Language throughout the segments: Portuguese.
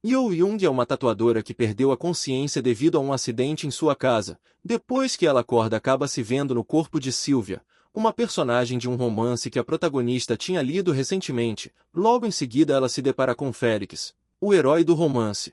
Yoo Jung é uma tatuadora que perdeu a consciência devido a um acidente em sua casa. Depois que ela acorda, acaba se vendo no corpo de Sylvia, uma personagem de um romance que a protagonista tinha lido recentemente. Logo em seguida ela se depara com Félix, o herói do romance.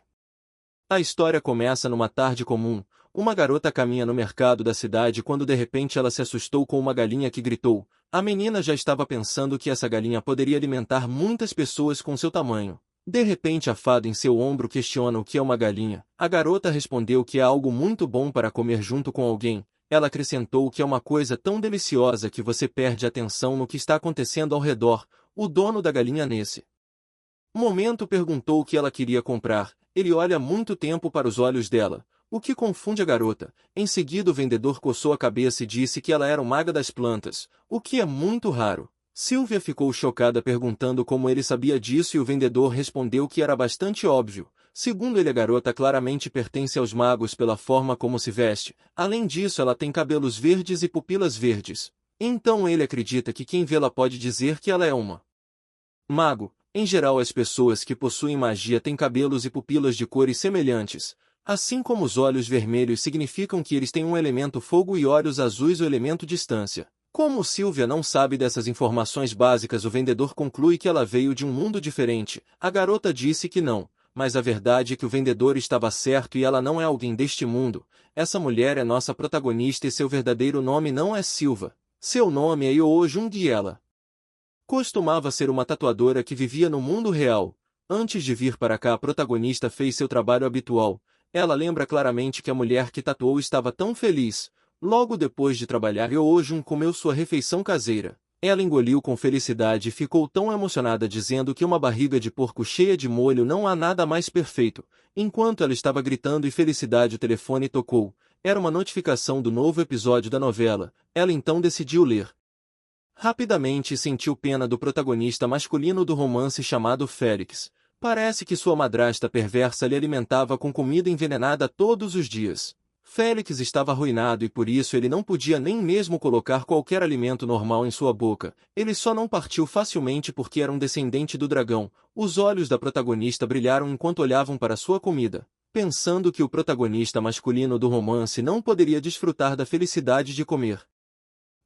A história começa numa tarde comum. Uma garota caminha no mercado da cidade quando de repente ela se assustou com uma galinha que gritou. A menina já estava pensando que essa galinha poderia alimentar muitas pessoas com seu tamanho. De repente a fada em seu ombro questiona o que é uma galinha. A garota respondeu que é algo muito bom para comer junto com alguém. Ela acrescentou que é uma coisa tão deliciosa que você perde atenção no que está acontecendo ao redor. O dono da galinha nesse momento perguntou o que ela queria comprar. Ele olha muito tempo para os olhos dela, o que confunde a garota. Em seguida o vendedor coçou a cabeça e disse que ela era uma maga das plantas, o que é muito raro. Sylvia ficou chocada perguntando como ele sabia disso e o vendedor respondeu que era bastante óbvio. Segundo ele, a garota claramente pertence aos magos pela forma como se veste. Além disso, ela tem cabelos verdes e pupilas verdes. Então ele acredita que quem vê-la pode dizer que ela é uma mago. Em geral, as pessoas que possuem magia têm cabelos e pupilas de cores semelhantes. Assim como os olhos vermelhos significam que eles têm um elemento fogo e olhos azuis o elemento distância. Como Sylvia não sabe dessas informações básicas, o vendedor conclui que ela veio de um mundo diferente. A garota disse que não, mas a verdade é que o vendedor estava certo e ela não é alguém deste mundo. Essa mulher é nossa protagonista e seu verdadeiro nome não é Silva. Seu nome é Yoo Jung e ela costumava ser uma tatuadora que vivia no mundo real. Antes de vir para cá, a protagonista fez seu trabalho habitual. Ela lembra claramente que a mulher que tatuou estava tão feliz. Logo depois de trabalhar, Yoo Jung comeu sua refeição caseira. Ela engoliu com felicidade e ficou tão emocionada dizendo que uma barriga de porco cheia de molho não há nada mais perfeito. Enquanto ela estava gritando em felicidade, o telefone tocou. Era uma notificação do novo episódio da novela. Ela então decidiu ler. Rapidamente sentiu pena do protagonista masculino do romance chamado Félix. Parece que sua madrasta perversa lhe alimentava com comida envenenada todos os dias. Félix estava arruinado e por isso ele não podia nem mesmo colocar qualquer alimento normal em sua boca. Ele só não partiu facilmente porque era um descendente do dragão. Os olhos da protagonista brilharam enquanto olhavam para sua comida, pensando que o protagonista masculino do romance não poderia desfrutar da felicidade de comer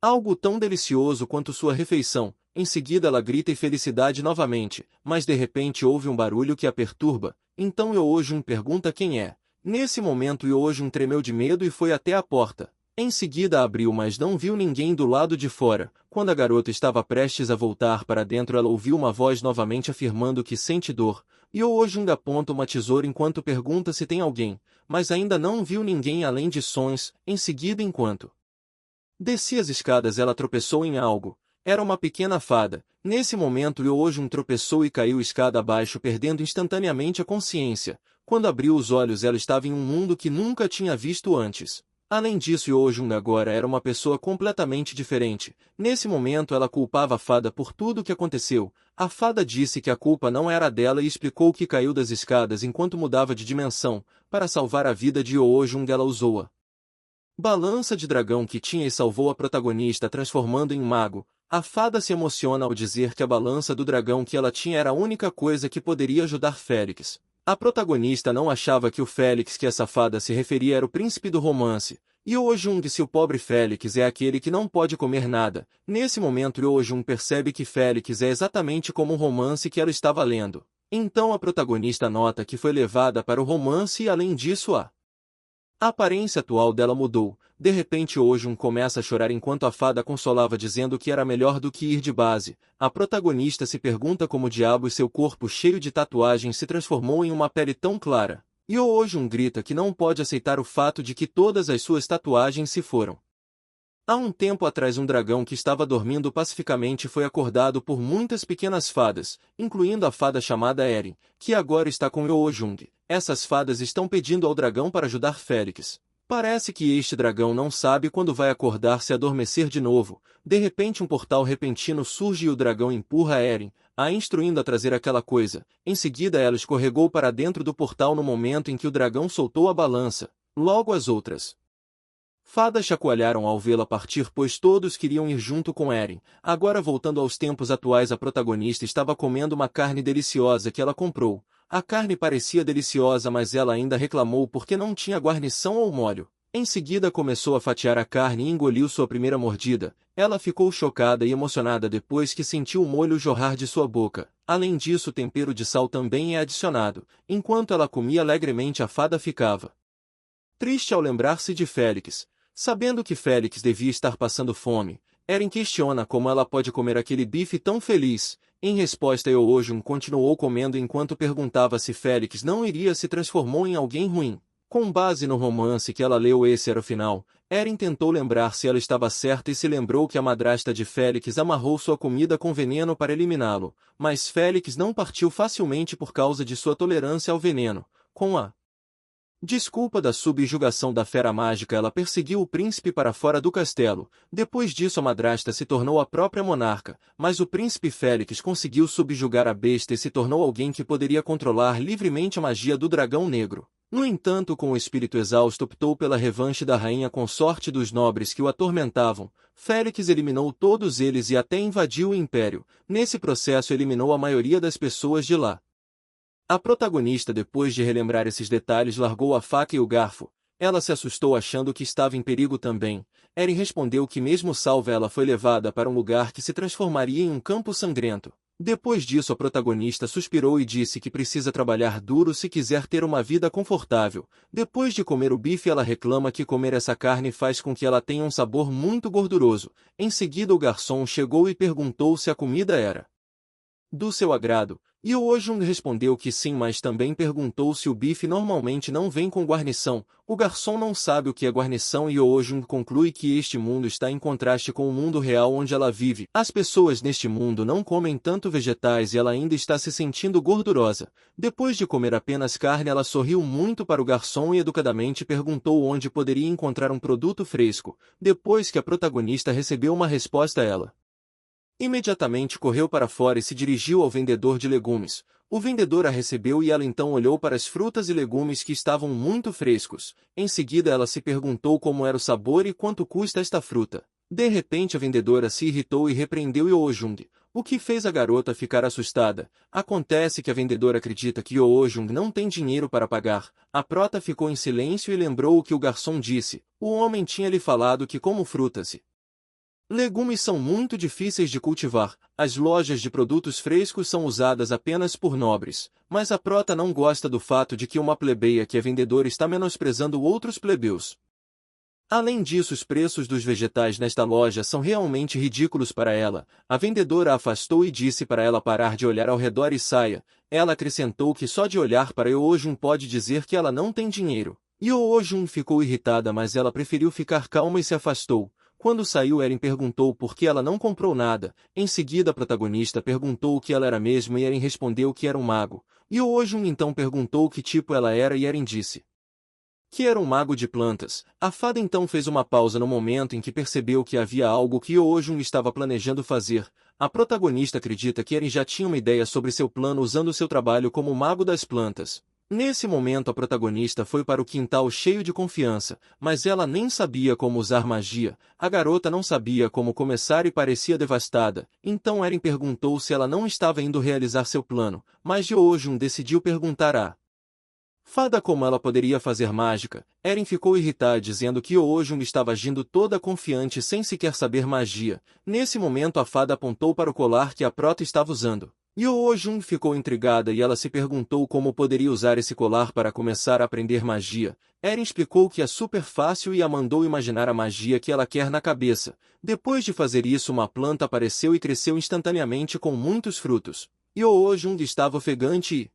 algo tão delicioso quanto sua refeição. Em seguida ela grita em felicidade novamente, mas de repente ouve um barulho que a perturba. Então Yoo Jung pergunta quem é. Nesse momento Yoo Jung tremeu de medo e foi até a porta. Em seguida abriu, mas não viu ninguém do lado de fora. Quando a garota estava prestes a voltar para dentro, ela ouviu uma voz novamente afirmando que sente dor. Yoo Jung aponta uma tesoura enquanto pergunta se tem alguém, mas ainda não viu ninguém além de sons. Em seguida, enquanto descia as escadas, ela tropeçou em algo. Era uma pequena fada. Nesse momento Yoo Jung tropeçou e caiu escada abaixo, perdendo instantaneamente a consciência. Quando abriu os olhos, ela estava em um mundo que nunca tinha visto antes. Além disso, Yoo Jung agora era uma pessoa completamente diferente. Nesse momento ela culpava a fada por tudo o que aconteceu. A fada disse que a culpa não era dela e explicou que caiu das escadas enquanto mudava de dimensão. Para salvar a vida de Yoo Jung, ela usou a balança de dragão que tinha e salvou a protagonista, transformando em mago. A fada se emociona ao dizer que a balança do dragão que ela tinha era a única coisa que poderia ajudar Félix. A protagonista não achava que o Félix que essa fada se referia era o príncipe do romance. Yoo Jung disse: o pobre Félix é aquele que não pode comer nada. Nesse momento Yoo Jung percebe que Félix é exatamente como um romance que ela estava lendo. Então a protagonista nota que foi levada para o romance e além disso a aparência atual dela mudou. De repente Yoo Jung começa a chorar enquanto a fada consolava dizendo que era melhor do que ir de base. A protagonista se pergunta como diabos seu corpo cheio de tatuagens se transformou em uma pele tão clara. Yoo Jung grita que não pode aceitar o fato de que todas as suas tatuagens se foram. Há um tempo atrás, um dragão que estava dormindo pacificamente foi acordado por muitas pequenas fadas, incluindo a fada chamada Eren, que agora está com Yoo Jung. Essas fadas estão pedindo ao dragão para ajudar Félix. Parece que este dragão não sabe quando vai acordar se adormecer de novo. De repente um portal repentino surge e o dragão empurra Eren, a instruindo a trazer aquela coisa. Em seguida ela escorregou para dentro do portal no momento em que o dragão soltou a balança. Logo as outras fadas chacoalharam ao vê-la partir, pois todos queriam ir junto com Eren. Agora, voltando aos tempos atuais, a protagonista estava comendo uma carne deliciosa que ela comprou. A carne parecia deliciosa, mas ela ainda reclamou porque não tinha guarnição ou molho. Em seguida começou a fatiar a carne e engoliu sua primeira mordida. Ela ficou chocada e emocionada depois que sentiu o molho jorrar de sua boca. Além disso, o tempero de sal também é adicionado. Enquanto ela comia alegremente, a fada ficava triste ao lembrar-se de Félix. Sabendo que Félix devia estar passando fome, Eren questiona como ela pode comer aquele bife tão feliz. Em resposta, Eojun continuou comendo enquanto perguntava se Félix não iria se transformou em alguém ruim. Com base no romance que ela leu, esse era o final. Eren tentou lembrar se ela estava certa e se lembrou que a madrasta de Félix amarrou sua comida com veneno para eliminá-lo, mas Félix não partiu facilmente por causa de sua tolerância ao veneno. Com a desculpa da subjugação da fera mágica, ela perseguiu o príncipe para fora do castelo. Depois disso, a madrasta se tornou a própria monarca, mas o príncipe Félix conseguiu subjugar a besta e se tornou alguém que poderia controlar livremente a magia do dragão negro. No entanto, com o espírito exausto, optou pela revanche da rainha consorte dos nobres que o atormentavam. Félix eliminou todos eles e até invadiu o império. Nesse processo, eliminou a maioria das pessoas de lá. A protagonista, depois de relembrar esses detalhes, largou a faca e o garfo. Ela se assustou achando que estava em perigo também. Eren respondeu que mesmo salva, ela foi levada para um lugar que se transformaria em um campo sangrento. Depois disso, a protagonista suspirou e disse que precisa trabalhar duro se quiser ter uma vida confortável. Depois de comer o bife, ela reclama que comer essa carne faz com que ela tenha um sabor muito gorduroso. Em seguida, o garçom chegou e perguntou se a comida era do seu agrado. Yeojun respondeu que sim, mas também perguntou se o bife normalmente não vem com guarnição. O garçom não sabe o que é guarnição e Yeojun conclui que este mundo está em contraste com o mundo real onde ela vive. As pessoas neste mundo não comem tanto vegetais e ela ainda está se sentindo gordurosa. Depois de comer apenas carne, ela sorriu muito para o garçom e educadamente perguntou onde poderia encontrar um produto fresco. Depois que a protagonista recebeu uma resposta, ela imediatamente correu para fora e se dirigiu ao vendedor de legumes. O vendedor a recebeu e ela então olhou para as frutas e legumes que estavam muito frescos. Em seguida, ela se perguntou como era o sabor e quanto custa esta fruta. De repente, a vendedora se irritou e repreendeu Yeojun, o que fez a garota ficar assustada. Acontece que a vendedora acredita que Yeojun não tem dinheiro para pagar. A prota ficou em silêncio e lembrou o que o garçom disse. O homem tinha lhe falado que como frutas e legumes são muito difíceis de cultivar. As lojas de produtos frescos são usadas apenas por nobres, mas a prota não gosta do fato de que uma plebeia que é vendedora está menosprezando outros plebeus. Além disso, os preços dos vegetais nesta loja são realmente ridículos para ela. A vendedora a afastou e disse para ela parar de olhar ao redor e saia. Ela acrescentou que só de olhar para Yeojun pode dizer que ela não tem dinheiro. Yeojun ficou irritada, mas ela preferiu ficar calma e se afastou. Quando saiu, Eren perguntou por que ela não comprou nada. Em seguida, a protagonista perguntou o que ela era mesmo e Eren respondeu que era um mago. Yeojun então perguntou que tipo ela era e Eren disse que era um mago de plantas. A fada então fez uma pausa no momento em que percebeu que havia algo que Yeojun estava planejando fazer. A protagonista acredita que Eren já tinha uma ideia sobre seu plano usando seu trabalho como mago das plantas. Nesse momento, a protagonista foi para o quintal cheio de confiança, mas ela nem sabia como usar magia. A garota não sabia como começar e parecia devastada. Então Eren perguntou se ela não estava indo realizar seu plano, mas Yeojun decidiu perguntar à fada como ela poderia fazer mágica. Eren ficou irritado dizendo que Yeojun estava agindo toda confiante sem sequer saber magia. Nesse momento, a fada apontou para o colar que a prota estava usando. Yeojun ficou intrigada e ela se perguntou como poderia usar esse colar para começar a aprender magia. Eren explicou que é super fácil e a mandou imaginar a magia que ela quer na cabeça. Depois de fazer isso, uma planta apareceu e cresceu instantaneamente com muitos frutos. Yeojun estava ofegante e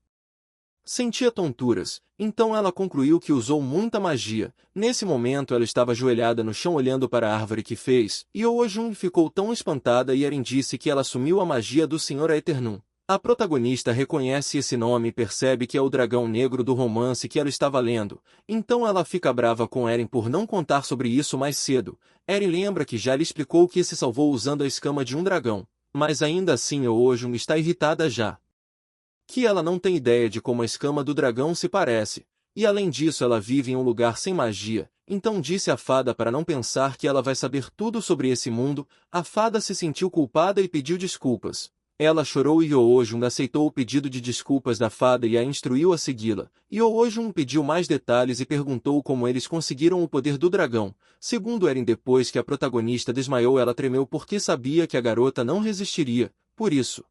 sentia tonturas, então ela concluiu que usou muita magia. Nesse momento ela estava ajoelhada no chão olhando para a árvore que fez, e Yeojun ficou tão espantada e Eren disse que ela assumiu a magia do Senhor Aeternum. A protagonista reconhece esse nome e percebe que é o dragão negro do romance que ela estava lendo, então ela fica brava com Eren por não contar sobre isso mais cedo. Eren lembra que já lhe explicou que se salvou usando a escama de um dragão, mas ainda assim Yeojun está irritada já que ela não tem ideia de como a escama do dragão se parece, e além disso ela vive em um lugar sem magia, então disse à fada para não pensar que ela vai saber tudo sobre esse mundo. A fada se sentiu culpada e pediu desculpas. Ela chorou e Yoojung aceitou o pedido de desculpas da fada e a instruiu a segui-la. Yoojung pediu mais detalhes e perguntou como eles conseguiram o poder do dragão. Segundo Eren, depois que a protagonista desmaiou, ela tremeu porque sabia que a garota não resistiria. Por isso,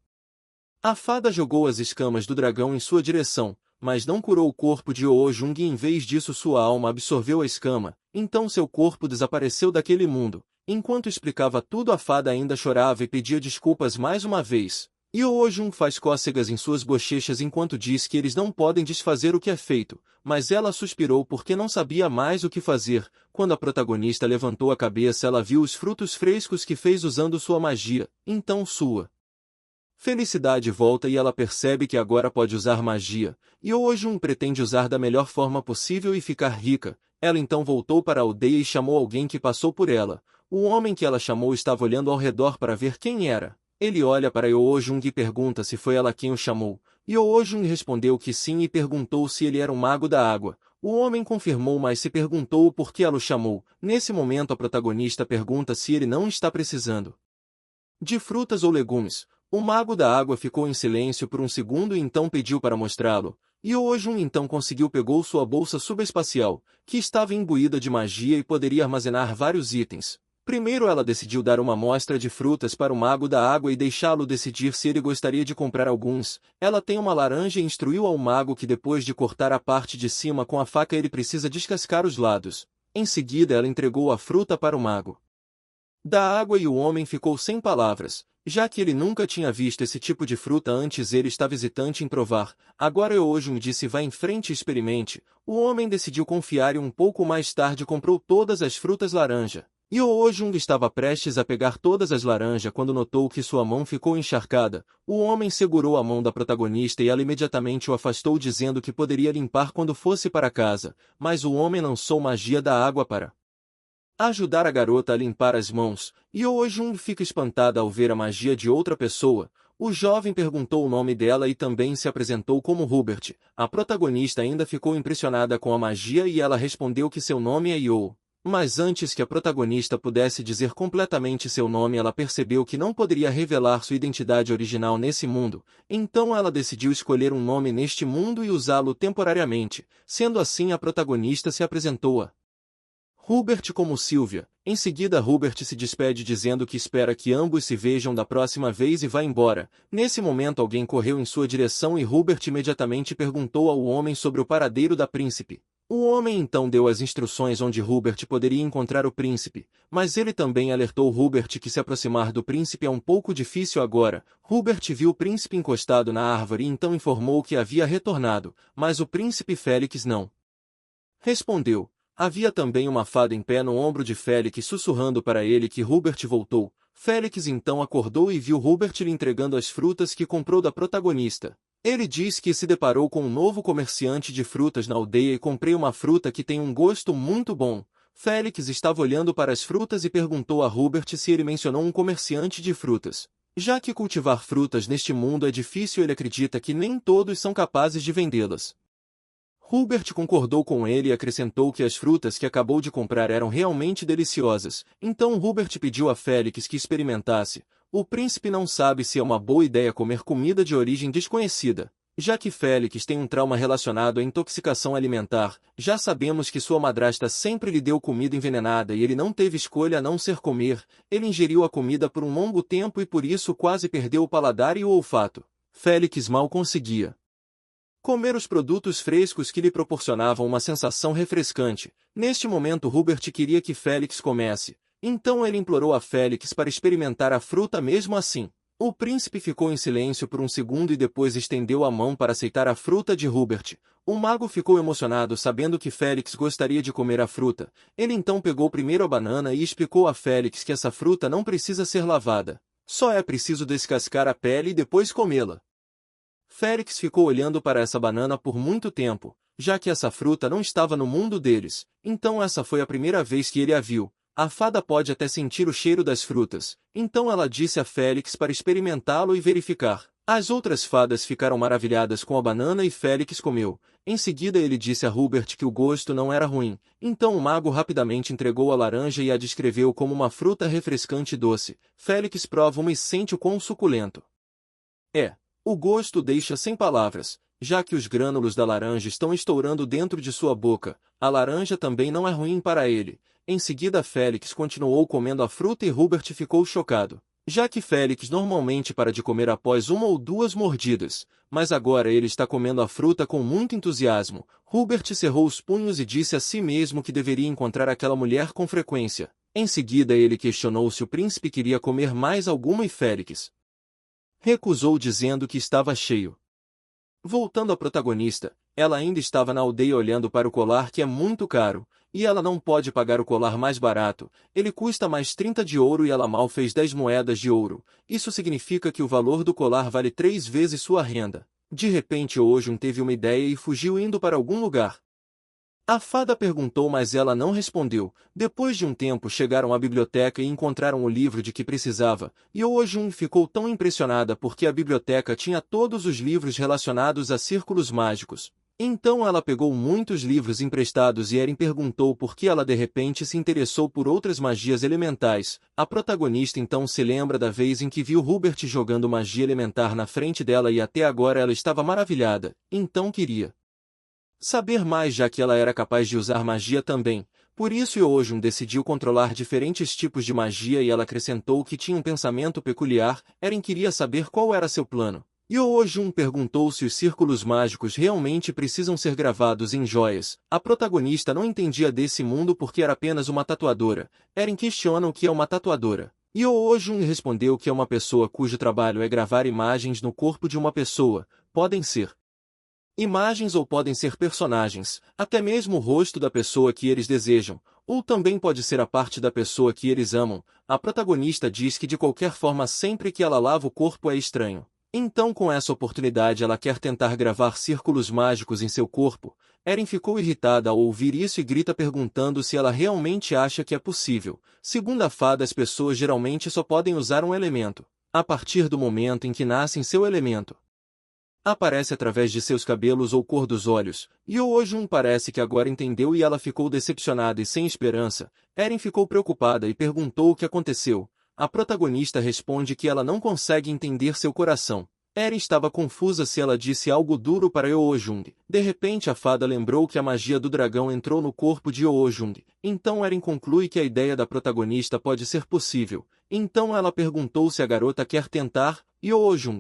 a fada jogou as escamas do dragão em sua direção, mas não curou o corpo de Yoojung e em vez disso sua alma absorveu a escama. Então seu corpo desapareceu daquele mundo. Enquanto explicava tudo, a fada ainda chorava e pedia desculpas mais uma vez. Yoojung faz cócegas em suas bochechas enquanto diz que eles não podem desfazer o que é feito, mas ela suspirou porque não sabia mais o que fazer. Quando a protagonista levantou a cabeça, ela viu os frutos frescos que fez usando sua magia. Então sua felicidade volta e ela percebe que agora pode usar magia. Yoojung pretende usar da melhor forma possível e ficar rica. Ela então voltou para a aldeia e chamou alguém que passou por ela. O homem que ela chamou estava olhando ao redor para ver quem era. Ele olha para Yoojung e pergunta se foi ela quem o chamou. Yoojung respondeu que sim e perguntou se ele era um mago da água. O homem confirmou, mas se perguntou por que ela o chamou. Nesse momento a protagonista pergunta se ele não está precisando de frutas ou legumes. O mago da água ficou em silêncio por um segundo e então pediu para mostrá-lo. Yoojung então pegou sua bolsa subespacial, que estava imbuída de magia e poderia armazenar vários itens. Primeiro ela decidiu dar uma amostra de frutas para o mago da água e deixá-lo decidir se ele gostaria de comprar alguns. Ela tem uma laranja e instruiu ao mago que depois de cortar a parte de cima com a faca ele precisa descascar os lados. Em seguida ela entregou a fruta para o mago da água e o homem ficou sem palavras. Já que ele nunca tinha visto esse tipo de fruta antes, ele estava hesitante em provar. Agora Yoojung disse: vá em frente e experimente. O homem decidiu confiar e um pouco mais tarde comprou todas as frutas laranja. Yoojung estava prestes a pegar todas as laranjas quando notou que sua mão ficou encharcada. O homem segurou a mão da protagonista e ela imediatamente o afastou, dizendo que poderia limpar quando fosse para casa, mas o homem lançou magia da água para ajudar a garota a limpar as mãos. Yoojung fica espantada ao ver a magia de outra pessoa. O jovem perguntou o nome dela e também se apresentou como Hubert. A protagonista ainda ficou impressionada com a magia e ela respondeu que seu nome é Yo. Mas antes que a protagonista pudesse dizer completamente seu nome, ela percebeu que não poderia revelar sua identidade original nesse mundo. Então ela decidiu escolher um nome neste mundo e usá-lo temporariamente. Sendo assim, a protagonista se apresentou a Hubert como Sylvia. Em seguida Hubert se despede dizendo que espera que ambos se vejam da próxima vez e vai embora. Nesse momento alguém correu em sua direção e Hubert imediatamente perguntou ao homem sobre o paradeiro da príncipe. O homem então deu as instruções onde Hubert poderia encontrar o príncipe, mas ele também alertou Hubert que se aproximar do príncipe é um pouco difícil agora. Hubert viu o príncipe encostado na árvore e então informou que havia retornado, mas o príncipe Félix não respondeu. Havia também uma fada em pé no ombro de Félix sussurrando para ele que Hubert voltou. Félix então acordou e viu Hubert lhe entregando as frutas que comprou da protagonista. Ele diz que se deparou com um novo comerciante de frutas na aldeia e comprei uma fruta que tem um gosto muito bom. Félix estava olhando para as frutas e perguntou a Hubert se ele mencionou um comerciante de frutas. Já que cultivar frutas neste mundo é difícil, ele acredita que nem todos são capazes de vendê-las. Hubert concordou com ele e acrescentou que as frutas que acabou de comprar eram realmente deliciosas. Então Hubert pediu a Félix que experimentasse. O príncipe não sabe se é uma boa ideia comer comida de origem desconhecida. Já que Félix tem um trauma relacionado à intoxicação alimentar, já sabemos que sua madrasta sempre lhe deu comida envenenada e ele não teve escolha a não ser comer. Ele ingeriu a comida por um longo tempo e por isso quase perdeu o paladar e o olfato. Félix mal conseguia comer os produtos frescos que lhe proporcionavam uma sensação refrescante. Neste momento Hubert queria que Félix comesse. Então ele implorou a Félix para experimentar a fruta mesmo assim. O príncipe ficou em silêncio por um segundo e depois estendeu a mão para aceitar a fruta de Hubert. O mago ficou emocionado sabendo que Félix gostaria de comer a fruta. Ele então pegou primeiro a banana e explicou a Félix que essa fruta não precisa ser lavada. Só é preciso descascar a pele e depois comê-la. Félix ficou olhando para essa banana por muito tempo, já que essa fruta não estava no mundo deles. Então essa foi a primeira vez que ele a viu. A fada pode até sentir o cheiro das frutas. Então ela disse a Félix para experimentá-lo e verificar. As outras fadas ficaram maravilhadas com a banana e Félix comeu. Em seguida ele disse a Hubert que o gosto não era ruim. Então o mago rapidamente entregou a laranja e a descreveu como uma fruta refrescante e doce. Félix prova uma e sente o quão suculento O gosto deixa sem palavras, já que os grânulos da laranja estão estourando dentro de sua boca. A laranja também não é ruim para ele. Em seguida Félix continuou comendo a fruta e Hubert ficou chocado, já que Félix normalmente para de comer após uma ou duas mordidas, mas agora ele está comendo a fruta com muito entusiasmo. Hubert cerrou os punhos e disse a si mesmo que deveria encontrar aquela mulher com frequência. Em seguida ele questionou se o príncipe queria comer mais alguma e Félix recusou dizendo que estava cheio. Voltando à protagonista, ela ainda estava na aldeia olhando para o colar que é muito caro, e ela não pode pagar o colar mais barato. Ele custa mais 30 de ouro e ela mal fez 10 moedas de ouro. Isso significa que o valor do colar vale 3 vezes sua renda. De repente Ojun teve uma ideia e fugiu indo para algum lugar. A fada perguntou, mas ela não respondeu. Depois de um tempo chegaram à biblioteca e encontraram o livro de que precisava, e Ojun ficou tão impressionada porque a biblioteca tinha todos os livros relacionados a círculos mágicos. Então ela pegou muitos livros emprestados e Eren perguntou por que ela de repente se interessou por outras magias elementais. A protagonista então se lembra da vez em que viu Hubert jogando magia elementar na frente dela e até agora ela estava maravilhada, então queria saber mais, já que ela era capaz de usar magia também. Por isso Ojun decidiu controlar diferentes tipos de magia e ela acrescentou que tinha um pensamento peculiar. Eren queria saber qual era seu plano. Ojun perguntou se os círculos mágicos realmente precisam ser gravados em joias. A protagonista não entendia desse mundo porque era apenas uma tatuadora. Eren questiona o que é uma tatuadora. Ojun respondeu que é uma pessoa cujo trabalho é gravar imagens no corpo de uma pessoa. Podem ser imagens ou podem ser personagens, até mesmo o rosto da pessoa que eles desejam, ou também pode ser a parte da pessoa que eles amam. A protagonista diz que de qualquer forma sempre que ela lava o corpo é estranho. Então com essa oportunidade ela quer tentar gravar círculos mágicos em seu corpo. Eren ficou irritada ao ouvir isso e grita perguntando se ela realmente acha que é possível. Segundo a fada, as pessoas geralmente só podem usar um elemento a partir do momento em que nascem seu elemento aparece através de seus cabelos ou cor dos olhos. Ojun parece que agora entendeu e ela ficou decepcionada e sem esperança. Eren ficou preocupada e perguntou o que aconteceu. A protagonista responde que ela não consegue entender seu coração. Eren estava confusa se ela disse algo duro para Ojun. De repente a fada lembrou que a magia do dragão entrou no corpo de Ojun. Então Eren conclui que a ideia da protagonista pode ser possível. Então ela perguntou se a garota quer tentar, e Ojun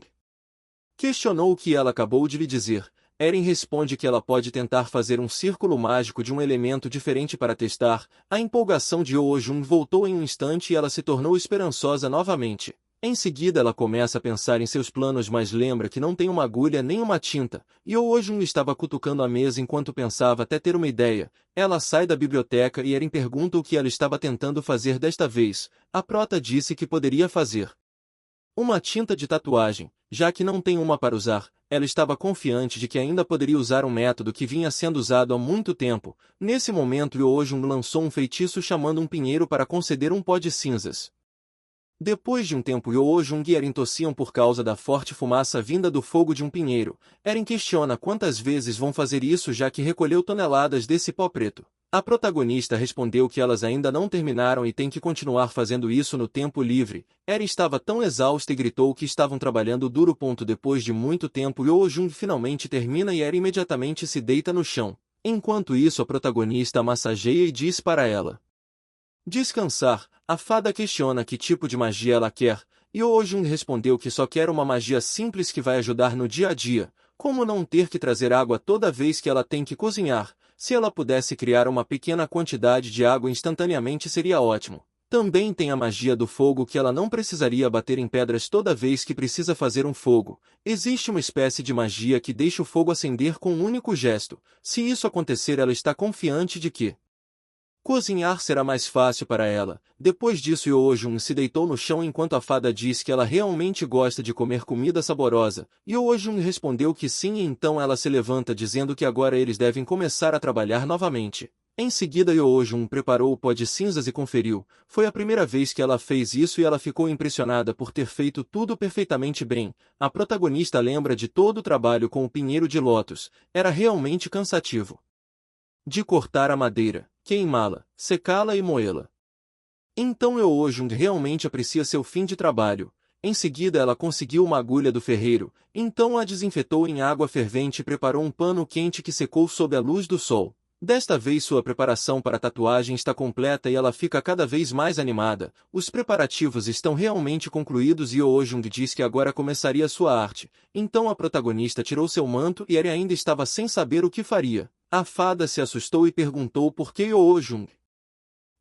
questionou o que ela acabou de lhe dizer. Eren responde que ela pode tentar fazer um círculo mágico de um elemento diferente para testar. A empolgação de Ojun voltou em um instante e ela se tornou esperançosa novamente. Em seguida ela começa a pensar em seus planos, mas lembra que não tem uma agulha nem uma tinta. Ojun estava cutucando a mesa enquanto pensava até ter uma ideia. Ela sai da biblioteca e Eren pergunta o que ela estava tentando fazer desta vez. A prota disse que poderia fazer uma tinta de tatuagem, já que não tem uma para usar. Ela estava confiante de que ainda poderia usar um método que vinha sendo usado há muito tempo. Nesse momento Ojun lançou um feitiço chamando um pinheiro para conceder um pó de cinzas. Depois de um tempo Ojun e Eren tossiam por causa da forte fumaça vinda do fogo de um pinheiro. Eren questiona quantas vezes vão fazer isso, já que recolheu toneladas desse pó preto. A protagonista respondeu que elas ainda não terminaram e tem que continuar fazendo isso no tempo livre. Eren estava tão exausta e gritou que estavam trabalhando duro. Depois de muito tempo Ojun finalmente termina e Eren imediatamente se deita no chão. Enquanto isso a protagonista a massageia e diz para ela descansar. A fada questiona que tipo de magia ela quer, e Ojun respondeu que só quer uma magia simples que vai ajudar no dia a dia, como não ter que trazer água toda vez que ela tem que cozinhar. Se ela pudesse criar uma pequena quantidade de água instantaneamente seria ótimo. Também tem a magia do fogo, que ela não precisaria bater em pedras toda vez que precisa fazer um fogo. Existe uma espécie de magia que deixa o fogo acender com um único gesto. Se isso acontecer, ela está confiante de que cozinhar será mais fácil para ela. Depois disso Ojun se deitou no chão enquanto a fada diz que ela realmente gosta de comer comida saborosa. Ojun respondeu que sim, e então ela se levanta dizendo que agora eles devem começar a trabalhar novamente. Em seguida Ojun preparou o pó de cinzas e conferiu. Foi a primeira vez que ela fez isso e ela ficou impressionada por ter feito tudo perfeitamente bem. A protagonista lembra de todo o trabalho com o pinheiro de lótus. Era realmente cansativo de cortar a madeira, queimá-la, secá-la e moê-la. Então Ojun realmente aprecia seu fim de trabalho. Em seguida ela conseguiu uma agulha do ferreiro, então a desinfetou em água fervente e preparou um pano quente que secou sob a luz do sol. Desta vez sua preparação para a tatuagem está completa e ela fica cada vez mais animada. Os preparativos estão realmente concluídos e Yoo-jung diz que agora começaria sua arte. Então a protagonista tirou seu manto e ele ainda estava sem saber o que faria. A fada se assustou e perguntou por que Yoo-jung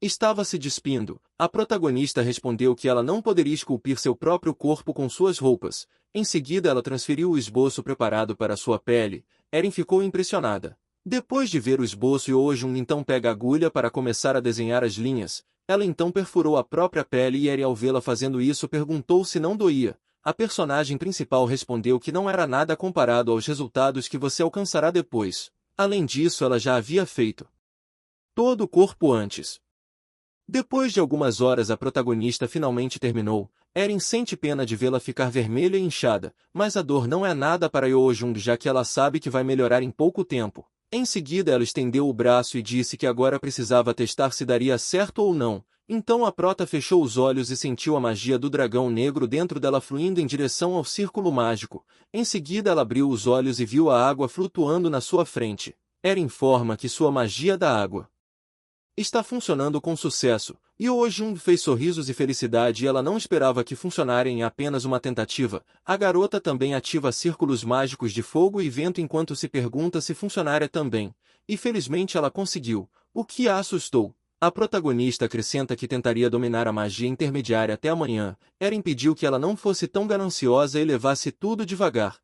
estava se despindo. A protagonista respondeu que ela não poderia esculpir seu próprio corpo com suas roupas. Em seguida ela transferiu o esboço preparado para sua pele. Eren ficou impressionada. Depois de ver o esboço, Yoo-jung então pega a agulha para começar a desenhar as linhas. Ela então perfurou a própria pele e Eren, ao vê-la fazendo isso, perguntou se não doía. A personagem principal respondeu que não era nada comparado aos resultados que você alcançará depois. Além disso, ela já havia feito todo o corpo antes. Depois de algumas horas a protagonista finalmente terminou. Eren sente pena de vê-la ficar vermelha e inchada, mas a dor não é nada para Yoo-jung, já que ela sabe que vai melhorar em pouco tempo. Em seguida ela estendeu o braço e disse que agora precisava testar se daria certo ou não. Então a prota fechou os olhos e sentiu a magia do dragão negro dentro dela fluindo em direção ao círculo mágico. Em seguida ela abriu os olhos e viu a água flutuando na sua frente. Eren informa que sua magia da água está funcionando com sucesso. Yoo-jung fez sorrisos e felicidade e ela não esperava que funcionarem em apenas uma tentativa. A garota também ativa círculos mágicos de fogo e vento enquanto se pergunta se funcionaria também. E felizmente ela conseguiu, o que a assustou. A protagonista acrescenta que tentaria dominar a magia intermediária até amanhã. Eren pediu que ela não fosse tão gananciosa e levasse tudo devagar.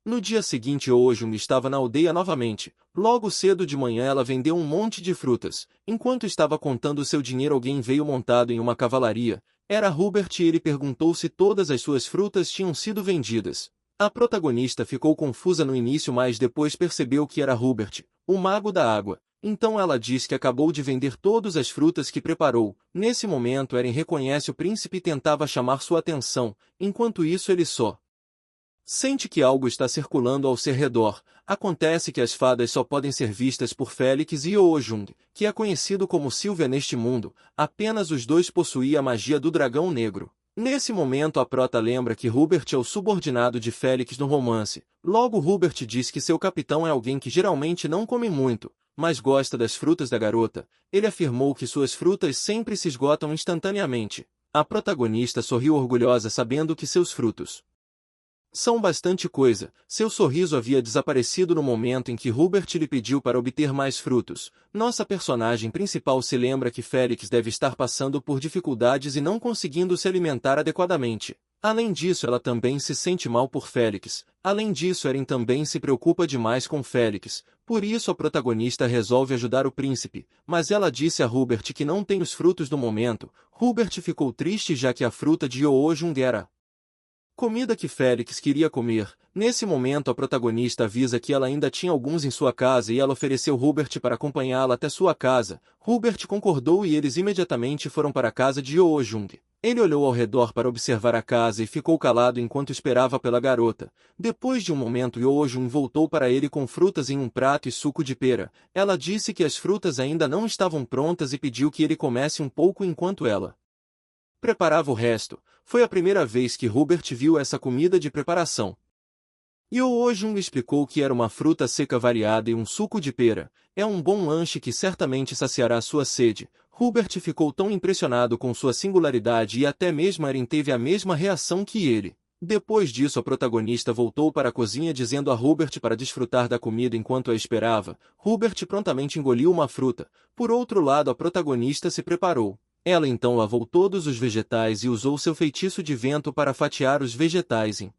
No dia seguinte Yoo-jung estava na aldeia novamente. Logo cedo de manhã ela vendeu um monte de frutas. Enquanto estava contando seu dinheiro, alguém veio montado em uma cavalaria. Era Hubert e ele perguntou se todas as suas frutas tinham sido vendidas. A protagonista ficou confusa no início, mas depois percebeu que era Hubert, o mago da água. Então ela diz que acabou de vender todas as frutas que preparou. Nesse momento Eren reconhece o príncipe e tentava chamar sua atenção. Enquanto isso ele só sente que algo está circulando ao seu redor. Acontece que as fadas só podem ser vistas por Félix e Yoo-jung, que é conhecido como Sylvia neste mundo. Apenas os dois possuíam a magia do dragão negro. Nesse momento a prota lembra que Hubert é o subordinado de Félix no romance. Logo Hubert diz que seu capitão é alguém que geralmente não come muito, mas gosta das frutas da garota. Ele afirmou que suas frutas sempre se esgotam instantaneamente. A protagonista sorriu orgulhosa sabendo que seus frutos são bastante coisa. Seu sorriso havia desaparecido no momento em que Hubert lhe pediu para obter mais frutos. Nossa personagem principal se lembra que Félix deve estar passando por dificuldades e não conseguindo se alimentar adequadamente. Além disso, ela também se sente mal por Félix. Além disso, Eren também se preocupa demais com Félix. Por isso a protagonista resolve ajudar o príncipe, mas ela disse a Hubert que não tem os frutos no momento. Hubert ficou triste já que a fruta de Yoo-jung era comida que Félix queria comer. Nesse momento a protagonista avisa que ela ainda tinha alguns em sua casa e ela ofereceu Hubert para acompanhá-la até sua casa. Hubert concordou e eles imediatamente foram para a casa de Yoo-jung. Ele olhou ao redor para observar a casa e ficou calado enquanto esperava pela garota. Depois de um momento Yoo-jung voltou para ele com frutas em um prato e suco de pera. Ela disse que as frutas ainda não estavam prontas e pediu que ele comesse um pouco enquanto ela preparava o resto. Foi a primeira vez que Hubert viu essa comida de preparação. Yoo-jung explicou que era uma fruta seca variada e um suco de pera. É um bom lanche que certamente saciará sua sede. Hubert ficou tão impressionado com sua singularidade e até mesmo Eren teve a mesma reação que ele. Depois disso a protagonista voltou para a cozinha dizendo a Hubert para desfrutar da comida enquanto a esperava. Hubert prontamente engoliu uma fruta. Por outro lado a protagonista se preparou. Ela então lavou todos os vegetais e usou seu feitiço de vento para fatiar os vegetais em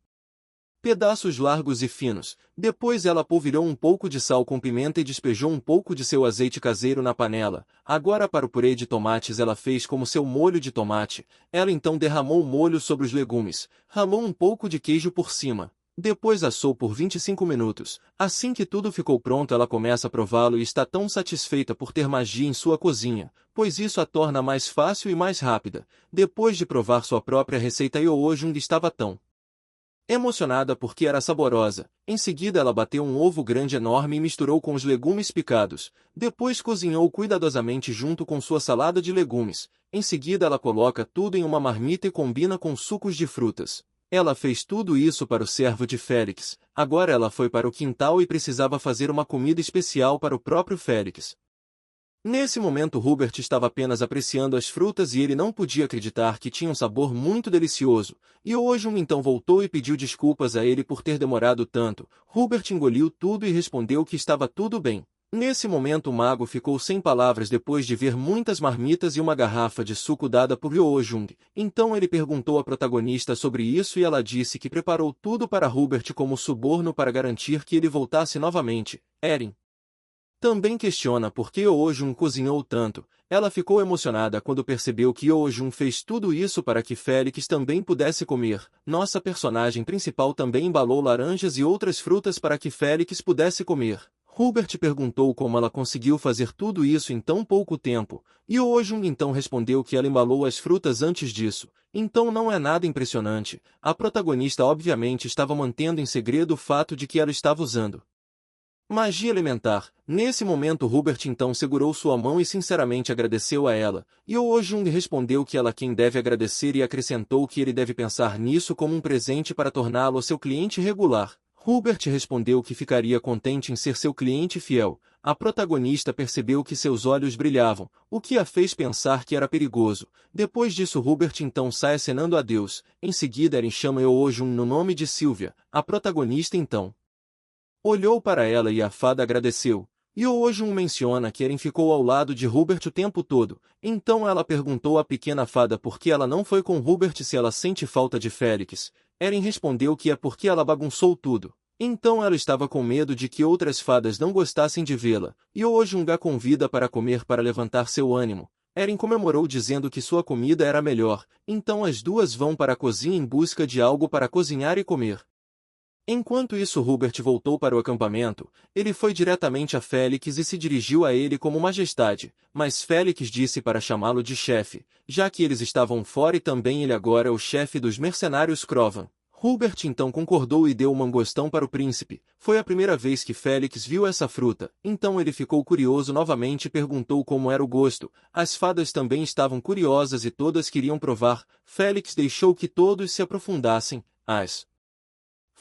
pedaços largos e finos. Depois ela polvilhou um pouco de sal com pimenta e despejou um pouco de seu azeite caseiro na panela. Agora para o purê de tomates ela fez como seu molho de tomate. Ela então derramou o molho sobre os legumes, ralou um pouco de queijo por cima. Depois assou por 25 minutos. Assim que tudo ficou pronto ela começa a prová-lo e está tão satisfeita por ter magia em sua cozinha, pois isso a torna mais fácil e mais rápida. Depois de provar sua própria receita Yoo-jung estava tão emocionada porque era saborosa. Em seguida ela bateu um ovo grande enorme e misturou com os legumes picados. Depois cozinhou cuidadosamente junto com sua salada de legumes. Em seguida ela coloca tudo em uma marmita e combina com sucos de frutas. Ela fez tudo isso para o servo de Félix. Agora ela foi para o quintal e precisava fazer uma comida especial para o próprio Félix. Nesse momento Hubert estava apenas apreciando as frutas e ele não podia acreditar que tinha um sabor muito delicioso. E Eojun então voltou e pediu desculpas a ele por ter demorado tanto. Hubert engoliu tudo e respondeu que estava tudo bem. Nesse momento o mago ficou sem palavras depois de ver muitas marmitas e uma garrafa de suco dada por Eojun. Então ele perguntou à protagonista sobre isso e ela disse que preparou tudo para Hubert como suborno para garantir que ele voltasse novamente. Eren também questiona por que Eojun cozinhou tanto. Ela ficou emocionada quando percebeu que Eojun fez tudo isso para que Félix também pudesse comer. Nossa personagem principal também embalou laranjas e outras frutas para que Félix pudesse comer. Hubert perguntou como ela conseguiu fazer tudo isso em tão pouco tempo, e Eojun então respondeu que ela embalou as frutas antes disso. Então não é nada impressionante. A protagonista obviamente estava mantendo em segredo o fato de que ela estava usando magia elementar. Nesse momento Hubert então segurou sua mão e sinceramente agradeceu a ela, e Eojun respondeu que ela quem deve agradecer e acrescentou que ele deve pensar nisso como um presente para torná-lo seu cliente regular. Hubert respondeu que ficaria contente em ser seu cliente fiel. A protagonista percebeu que seus olhos brilhavam, o que a fez pensar que era perigoso. Depois disso Hubert então sai acenando a Deus. Em seguida Eren chama Eojun no nome de Sylvia. A protagonista então olhou para ela e a fada agradeceu. E Eojun menciona que Eren ficou ao lado de Hubert o tempo todo. Então ela perguntou à pequena fada por que ela não foi com Hubert se ela sente falta de Félix. Eren respondeu que é porque ela bagunçou tudo. Então ela estava com medo de que outras fadas não gostassem de vê-la. E Eojun a convida para comer para levantar seu ânimo. Eren comemorou dizendo que sua comida era melhor. Então as duas vão para a cozinha em busca de algo para cozinhar e comer. Enquanto isso Hubert voltou para o acampamento, ele foi diretamente a Félix e se dirigiu a ele como majestade, mas Félix disse para chamá-lo de chefe, já que eles estavam fora e também ele agora é o chefe dos mercenários Crovan. Hubert então concordou e deu um mangostão para o príncipe. Foi a primeira vez que Félix viu essa fruta, então ele ficou curioso novamente e perguntou como era o gosto. As fadas também estavam curiosas e todas queriam provar. Félix deixou que todos se aprofundassem. As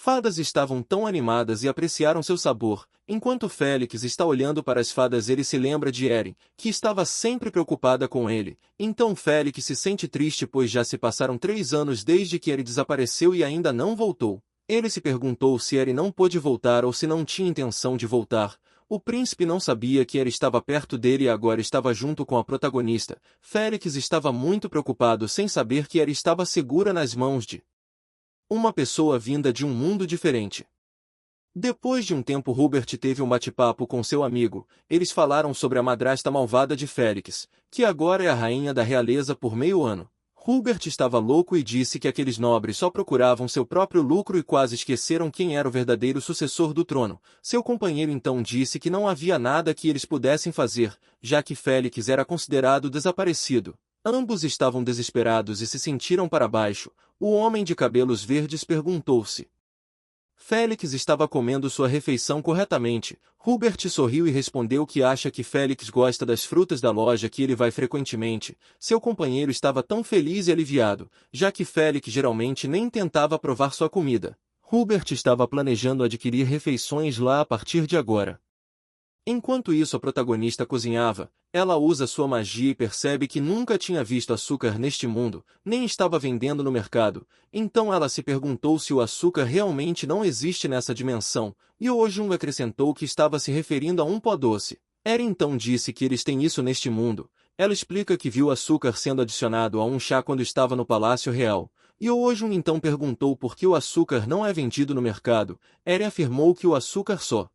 fadas estavam tão animadas e apreciaram seu sabor. Enquanto Félix está olhando para as fadas ele se lembra de Eren, que estava sempre preocupada com ele. Então Félix se sente triste pois já se passaram 3 anos desde que Eren desapareceu e ainda não voltou. Ele se perguntou se Eren não pôde voltar ou se não tinha intenção de voltar. O príncipe não sabia que Eren estava perto dele e agora estava junto com a protagonista. Félix estava muito preocupado sem saber que Eren estava segura nas mãos de uma pessoa vinda de um mundo diferente. Depois de um tempo Hubert teve um bate-papo com seu amigo. Eles falaram sobre a madrasta malvada de Félix, que agora é a rainha da realeza por meio ano. Hubert estava louco e disse que aqueles nobres só procuravam seu próprio lucro e quase esqueceram quem era o verdadeiro sucessor do trono. Seu companheiro então disse que não havia nada que eles pudessem fazer, já que Félix era considerado desaparecido. Ambos estavam desesperados e se sentiram para baixo. O homem de cabelos verdes perguntou-se. Félix estava comendo sua refeição corretamente. Hubert sorriu e respondeu que acha que Félix gosta das frutas da loja que ele vai frequentemente. Seu companheiro estava tão feliz e aliviado, já que Félix geralmente nem tentava provar sua comida. Hubert estava planejando adquirir refeições lá a partir de agora. Enquanto isso a protagonista cozinhava, ela usa sua magia e percebe que nunca tinha visto açúcar neste mundo, nem estava vendendo no mercado. Então ela se perguntou se o açúcar realmente não existe nessa dimensão, e Eojun acrescentou que estava se referindo a um pó doce. Eren então disse que eles têm isso neste mundo. Ela explica que viu açúcar sendo adicionado a um chá quando estava no Palácio Real. E Eojun então perguntou por que o açúcar não é vendido no mercado. Eren afirmou que o açúcar só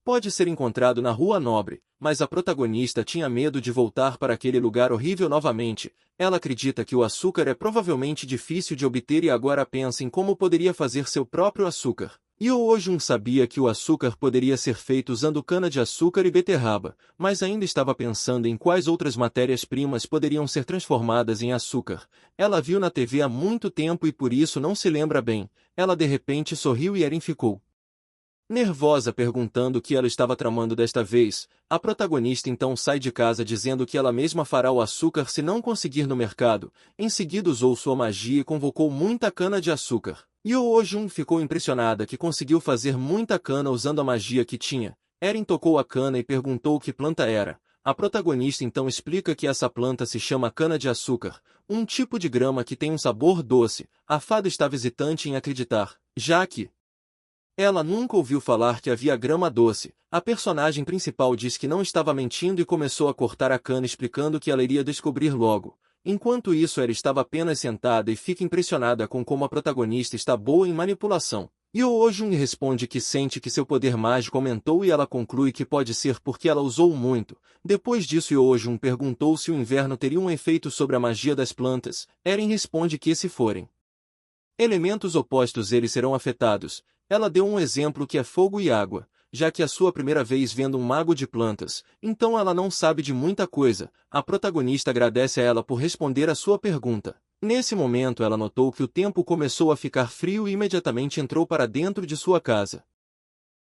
pode ser encontrado na Rua Nobre, mas a protagonista tinha medo de voltar para aquele lugar horrível novamente. Ela acredita que o açúcar é provavelmente difícil de obter e agora pensa em como poderia fazer seu próprio açúcar. Yeojun sabia que o açúcar poderia ser feito usando cana-de-açúcar e beterraba, mas ainda estava pensando em quais outras matérias-primas poderiam ser transformadas em açúcar. Ela viu na TV há muito tempo e por isso não se lembra bem. Ela de repente sorriu e Eren ficou nervosa, perguntando o que ela estava tramando desta vez. A protagonista então sai de casa dizendo que ela mesma fará o açúcar se não conseguir no mercado. Em seguida usou sua magia e convocou muita cana-de-açúcar. Yeojun ficou impressionada que conseguiu fazer muita cana usando a magia que tinha. Eren tocou a cana e perguntou que planta era. A protagonista então explica que essa planta se chama cana-de-açúcar, um tipo de grama que tem um sabor doce. A fada está hesitante em acreditar, já que ela nunca ouviu falar que havia grama doce. A personagem principal diz que não estava mentindo e começou a cortar a cana explicando que ela iria descobrir logo. Enquanto isso ela estava apenas sentada e fica impressionada com como a protagonista está boa em manipulação. Yeojun responde que sente que seu poder mágico aumentou e ela conclui que pode ser porque ela usou muito. Depois disso Yeojun perguntou se o inverno teria um efeito sobre a magia das plantas. Eren responde que se forem elementos opostos eles serão afetados. Ela deu um exemplo que é fogo e água, já que é a sua primeira vez vendo um mago de plantas, então ela não sabe de muita coisa. A protagonista agradece a ela por responder a sua pergunta. Nesse momento ela notou que o tempo começou a ficar frio e imediatamente entrou para dentro de sua casa.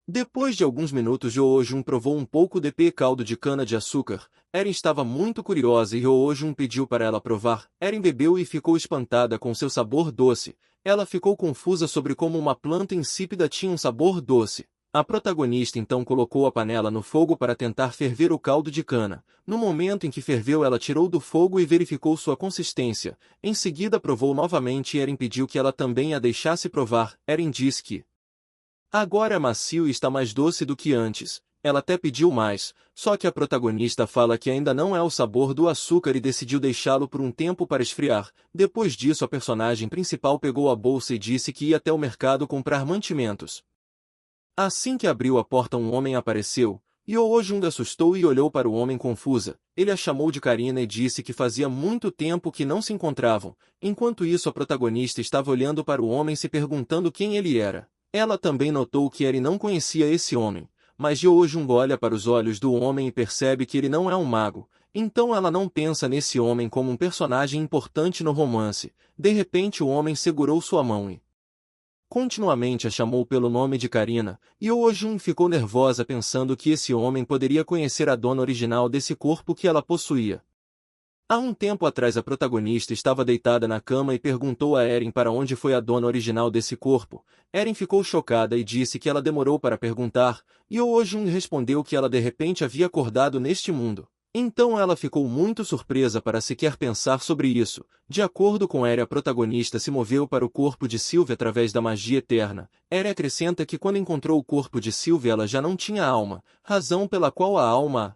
Depois de alguns minutos Yeojun provou um pouco de caldo de cana-de-açúcar. Eren estava muito curiosa e Yeojun pediu para ela provar. Eren bebeu e ficou espantada com seu sabor doce. Ela ficou confusa sobre como uma planta insípida tinha um sabor doce. A protagonista então colocou a panela no fogo para tentar ferver o caldo de cana. No momento em que ferveu ela tirou do fogo e verificou sua consistência. Em seguida provou novamente e Eren pediu que ela também a deixasse provar. Eren disse que agora é macio e está mais doce do que antes. Ela até pediu mais, só que a protagonista fala que ainda não é o sabor do açúcar e decidiu deixá-lo por um tempo para esfriar. Depois disso a personagem principal pegou a bolsa e disse que ia até o mercado comprar mantimentos. Assim que abriu a porta um homem apareceu. Yeojun assustou e olhou para o homem confusa. Ele a chamou de Karina e disse que fazia muito tempo que não se encontravam. Enquanto isso a protagonista estava olhando para o homem se perguntando quem ele era. Ela também notou que Eren não conhecia esse homem. Mas Yeojun olha para os olhos do homem e percebe que ele não é um mago. Então ela não pensa nesse homem como um personagem importante no romance. De repente o homem segurou sua mão e continuamente a chamou pelo nome de Karina. Yeojun ficou nervosa pensando que esse homem poderia conhecer a dona original desse corpo que ela possuía. Há um tempo atrás a protagonista estava deitada na cama e perguntou a Eren para onde foi a dona original desse corpo. Eren ficou chocada e disse que ela demorou para perguntar, e Yeojun respondeu que ela de repente havia acordado neste mundo. Então ela ficou muito surpresa para sequer pensar sobre isso. De acordo com Eren a protagonista se moveu para o corpo de Sylvia através da magia eterna. Eren acrescenta que quando encontrou o corpo de Sylvia ela já não tinha alma, razão pela qual a alma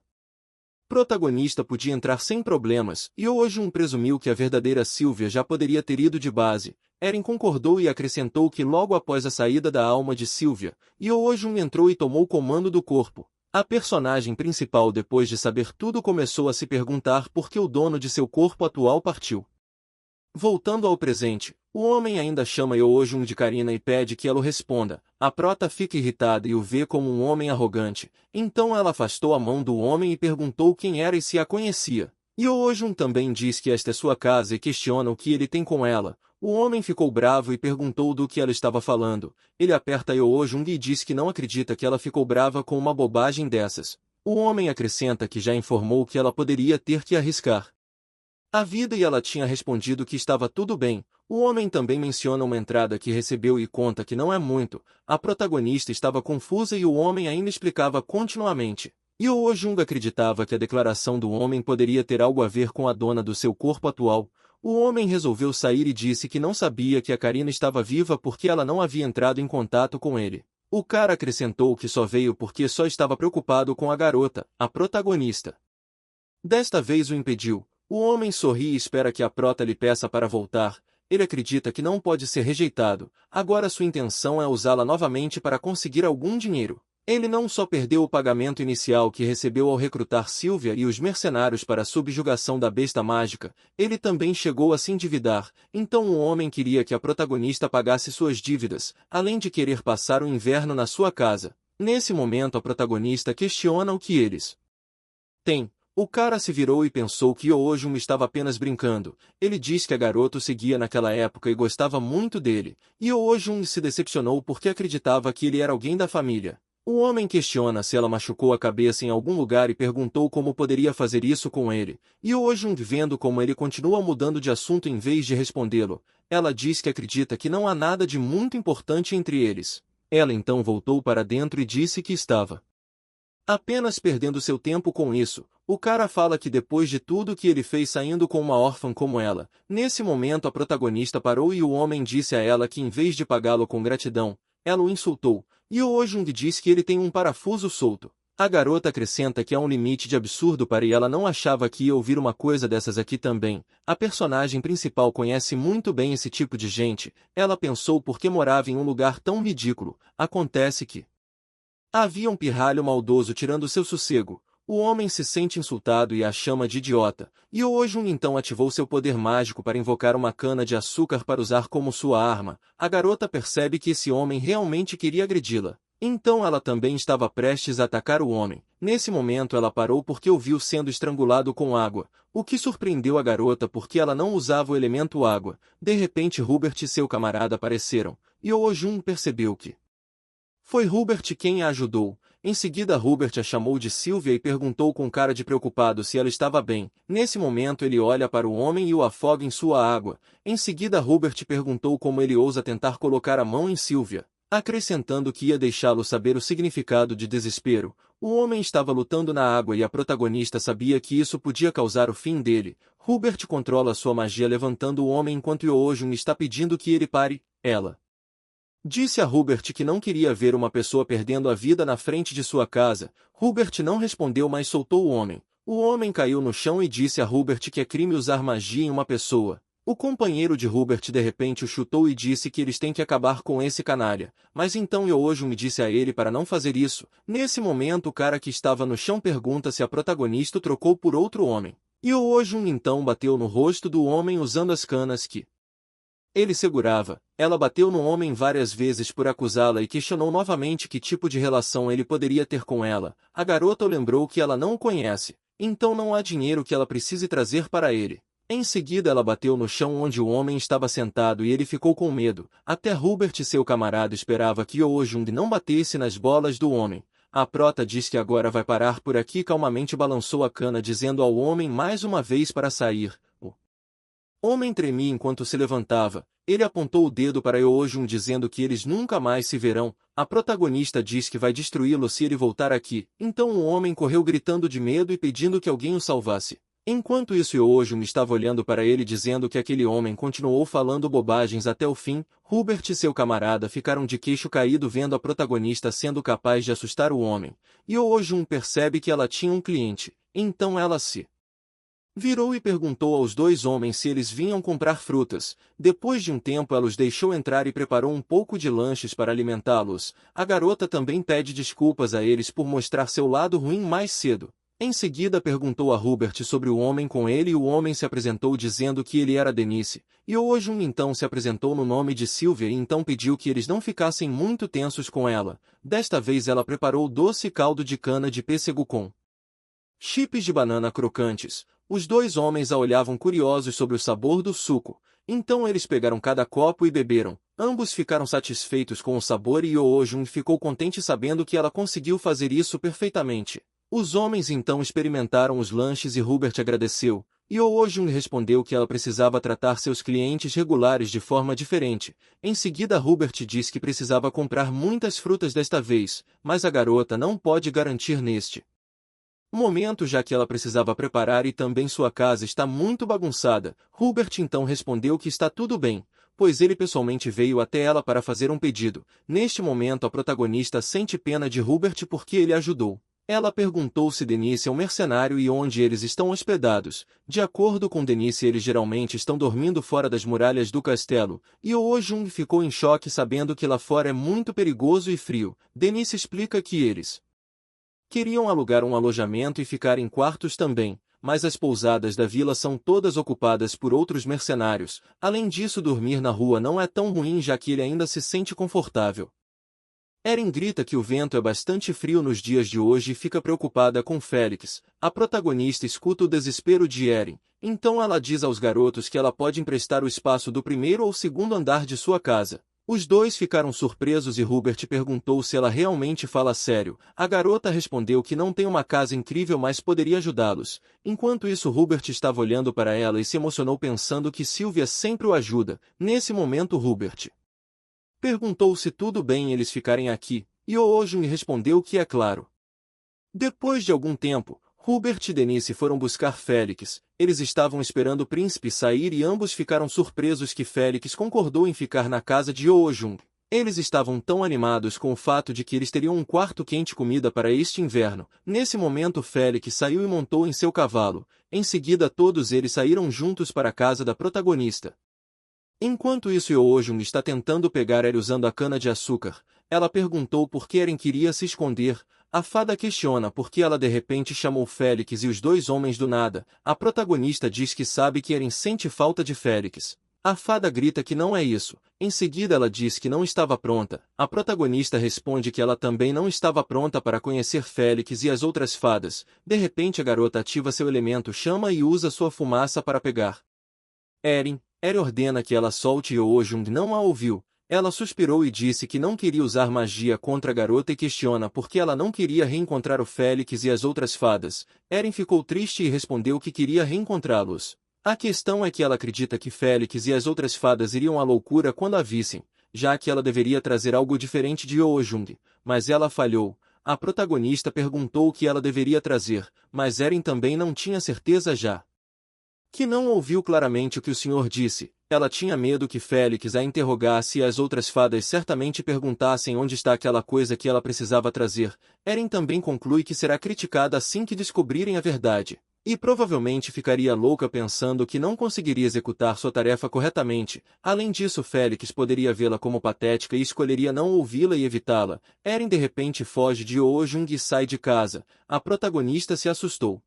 protagonista podia entrar sem problemas, e Yeojun presumiu que a verdadeira Sylvia já poderia ter ido de base. Eren concordou e acrescentou que logo após a saída da alma de Sylvia, Yeojun entrou e tomou comando do corpo. A personagem principal depois de saber tudo começou a se perguntar por que o dono de seu corpo atual partiu. Voltando ao presente, o homem ainda chama Yeojun de Karina e pede que ela o responda. A prota fica irritada e o vê como um homem arrogante. Então ela afastou a mão do homem e perguntou quem era e se a conhecia. Yeojun também diz que esta é sua casa e questiona o que ele tem com ela. O homem ficou bravo e perguntou do que ela estava falando. Ele aperta Yeojun e diz que não acredita que ela ficou brava com uma bobagem dessas. O homem acrescenta que já informou que ela poderia ter que arriscar a vida e ela tinha respondido que estava tudo bem. O homem também menciona uma entrada que recebeu e conta que não é muito. A protagonista estava confusa e o homem ainda explicava continuamente. Yeojun acreditava que a declaração do homem poderia ter algo a ver com a dona do seu corpo atual. O homem resolveu sair e disse que não sabia que a Karina estava viva porque ela não havia entrado em contato com ele. O cara acrescentou que só veio porque só estava preocupado com a garota, a protagonista. Desta vez o impediu. O homem sorri e espera que a prota lhe peça para voltar. Ele acredita que não pode ser rejeitado. Agora sua intenção é usá-la novamente para conseguir algum dinheiro. Ele não só perdeu o pagamento inicial que recebeu ao recrutar Sylvia e os mercenários para a subjugação da besta mágica, ele também chegou a se endividar, então o homem queria que a protagonista pagasse suas dívidas, além de querer passar o inverno na sua casa. Nesse momento a protagonista questiona o que eles têm. O cara se virou e pensou que Yoojun estava apenas brincando. Ele diz que a garota o seguia naquela época e gostava muito dele, e Yoojun se decepcionou porque acreditava que ele era alguém da família. O homem questiona se ela machucou a cabeça em algum lugar e perguntou como poderia fazer isso com ele. E Yoojun, vendo como ele continua mudando de assunto em vez de respondê-lo, ela diz que acredita que não há nada de muito importante entre eles. Ela então voltou para dentro e disse que estava apenas perdendo seu tempo com isso. O cara fala que depois de tudo que ele fez saindo com uma órfã como ela, nesse momento a protagonista parou e o homem disse a ela que em vez de pagá-lo com gratidão, ela o insultou, e Yoojung diz que ele tem um parafuso solto. A garota acrescenta que há um limite de absurdo para e ela não achava que ia ouvir uma coisa dessas aqui também. A personagem principal conhece muito bem esse tipo de gente, ela pensou porque morava em um lugar tão ridículo. Acontece que havia um pirralho maldoso tirando seu sossego. O homem se sente insultado e a chama de idiota, e Yoojung então ativou seu poder mágico para invocar uma cana de açúcar para usar como sua arma. A garota percebe que esse homem realmente queria agredi-la. Então ela também estava prestes a atacar o homem. Nesse momento ela parou porque o viu sendo estrangulado com água, o que surpreendeu a garota porque ela não usava o elemento água. De repente Hubert e seu camarada apareceram, e Yoojung percebeu que foi Hubert quem a ajudou. Em seguida Hubert a chamou de Sylvia e perguntou com cara de preocupado se ela estava bem. Nesse momento ele olha para o homem e o afoga em sua água. Em seguida Hubert perguntou como ele ousa tentar colocar a mão em Sylvia, acrescentando que ia deixá-lo saber o significado de desespero. O homem estava lutando na água e a protagonista sabia que isso podia causar o fim dele. Hubert controla sua magia levantando o homem enquanto Yoojung está pedindo que ele pare. Ela disse a Hubert que não queria ver uma pessoa perdendo a vida na frente de sua casa. Hubert não respondeu, mas soltou o homem. O homem caiu no chão e disse a Hubert que é crime usar magia em uma pessoa. O companheiro de Hubert de repente o chutou e disse que eles têm que acabar com esse canalha. Mas então Yoojung disse a ele para não fazer isso. Nesse momento o cara que estava no chão pergunta se a protagonista o trocou por outro homem. Yoojung então bateu no rosto do homem usando as canas que ele segurava. Ela bateu no homem várias vezes por acusá-la e questionou novamente que tipo de relação ele poderia ter com ela. A garota lembrou que ela não o conhece, então não há dinheiro que ela precise trazer para ele. Em seguida ela bateu no chão onde o homem estava sentado e ele ficou com medo. Até Hubert e seu camarada esperava que Yoojung não batesse nas bolas do homem. A prota diz que agora vai parar por aqui. Calmamente balançou a cana dizendo ao homem mais uma vez para sair. O homem tremia enquanto se levantava. Ele apontou o dedo para Yoojung dizendo que eles nunca mais se verão. A protagonista diz que vai destruí-lo se ele voltar aqui. Então o homem correu gritando de medo e pedindo que alguém o salvasse. Enquanto isso Yoojung estava olhando para ele dizendo que aquele homem continuou falando bobagens até o fim. Hubert e seu camarada ficaram de queixo caído vendo a protagonista sendo capaz de assustar o homem. Yoojung percebe que ela tinha um cliente. Então ela se virou e perguntou aos dois homens se eles vinham comprar frutas. Depois de um tempo ela os deixou entrar e preparou um pouco de lanches para alimentá-los. A garota também pede desculpas a eles por mostrar seu lado ruim mais cedo. Em seguida perguntou a Hubert sobre o homem com ele e o homem se apresentou dizendo que ele era Denise. Yoojung então se apresentou no nome de Sylvia e então pediu que eles não ficassem muito tensos com ela. Desta vez ela preparou doce caldo de cana de pêssego com chips de banana crocantes. Os dois homens a olhavam curiosos sobre o sabor do suco. Então eles pegaram cada copo e beberam. Ambos ficaram satisfeitos com o sabor e Yoojung ficou contente sabendo que ela conseguiu fazer isso perfeitamente. Os homens então experimentaram os lanches e Hubert agradeceu. Yoojung respondeu que ela precisava tratar seus clientes regulares de forma diferente. Em seguida Hubert disse que precisava comprar muitas frutas desta vez, mas a garota não pode garantir neste momento já que ela precisava preparar e também sua casa está muito bagunçada. Hubert então respondeu que está tudo bem, pois ele pessoalmente veio até ela para fazer um pedido. Neste momento a protagonista sente pena de Hubert porque ele ajudou. Ela perguntou se Denise é um mercenário e onde eles estão hospedados. De acordo com Denise, eles geralmente estão dormindo fora das muralhas do castelo, e Oh-jung ficou em choque sabendo que lá fora é muito perigoso e frio. Denise explica que eles queriam alugar um alojamento e ficar em quartos também, mas as pousadas da vila são todas ocupadas por outros mercenários. Além disso, dormir na rua não é tão ruim já que ele ainda se sente confortável. Eren grita que o vento é bastante frio nos dias de hoje e fica preocupada com Félix. A protagonista escuta o desespero de Eren, então ela diz aos garotos que ela pode emprestar o espaço do primeiro ou segundo andar de sua casa. Os dois ficaram surpresos e Hubert perguntou se ela realmente fala sério. A garota respondeu que não tem uma casa incrível, mas poderia ajudá-los. Enquanto isso, Hubert estava olhando para ela e se emocionou pensando que Sylvia sempre o ajuda. Nesse momento, Hubert perguntou se tudo bem eles ficarem aqui, e Oh-jung respondeu que é claro. Depois de algum tempo, Hubert e Denise foram buscar Félix. Eles estavam esperando o príncipe sair e ambos ficaram surpresos que Félix concordou em ficar na casa de Oh-jung. Eles estavam tão animados com o fato de que eles teriam um quarto quente e comida para este inverno. Nesse momento, Félix saiu e montou em seu cavalo. Em seguida, todos eles saíram juntos para a casa da protagonista. Enquanto isso, Oh-jung está tentando pegar Eren usando a cana-de-açúcar. Ela perguntou por que Eren queria se esconder. A fada questiona por que ela de repente chamou Félix e os dois homens do nada. A protagonista diz que sabe que Eren sente falta de Félix. A fada grita que não é isso. Em seguida ela diz que não estava pronta. A protagonista responde que ela também não estava pronta para conhecer Félix e as outras fadas. De repente a garota ativa seu elemento chama e usa sua fumaça para pegar Eren. Eren ordena que ela solte e Oh-jung não a ouviu. Ela suspirou e disse que não queria usar magia contra a garota e questiona por que ela não queria reencontrar o Félix e as outras fadas. Eren ficou triste e respondeu que queria reencontrá-los. A questão é que ela acredita que Félix e as outras fadas iriam à loucura quando a vissem, já que ela deveria trazer algo diferente de Oh-jung, mas ela falhou. A protagonista perguntou o que ela deveria trazer, mas Eren também não tinha certeza já que não ouviu claramente o que o senhor disse. Ela tinha medo que Félix a interrogasse e as outras fadas certamente perguntassem onde está aquela coisa que ela precisava trazer. Eren também conclui que será criticada assim que descobrirem a verdade. E provavelmente ficaria louca pensando que não conseguiria executar sua tarefa corretamente. Além disso, Félix poderia vê-la como patética e escolheria não ouvi-la e evitá-la. Eren de repente foge de Oh-jung e sai de casa. A protagonista se assustou.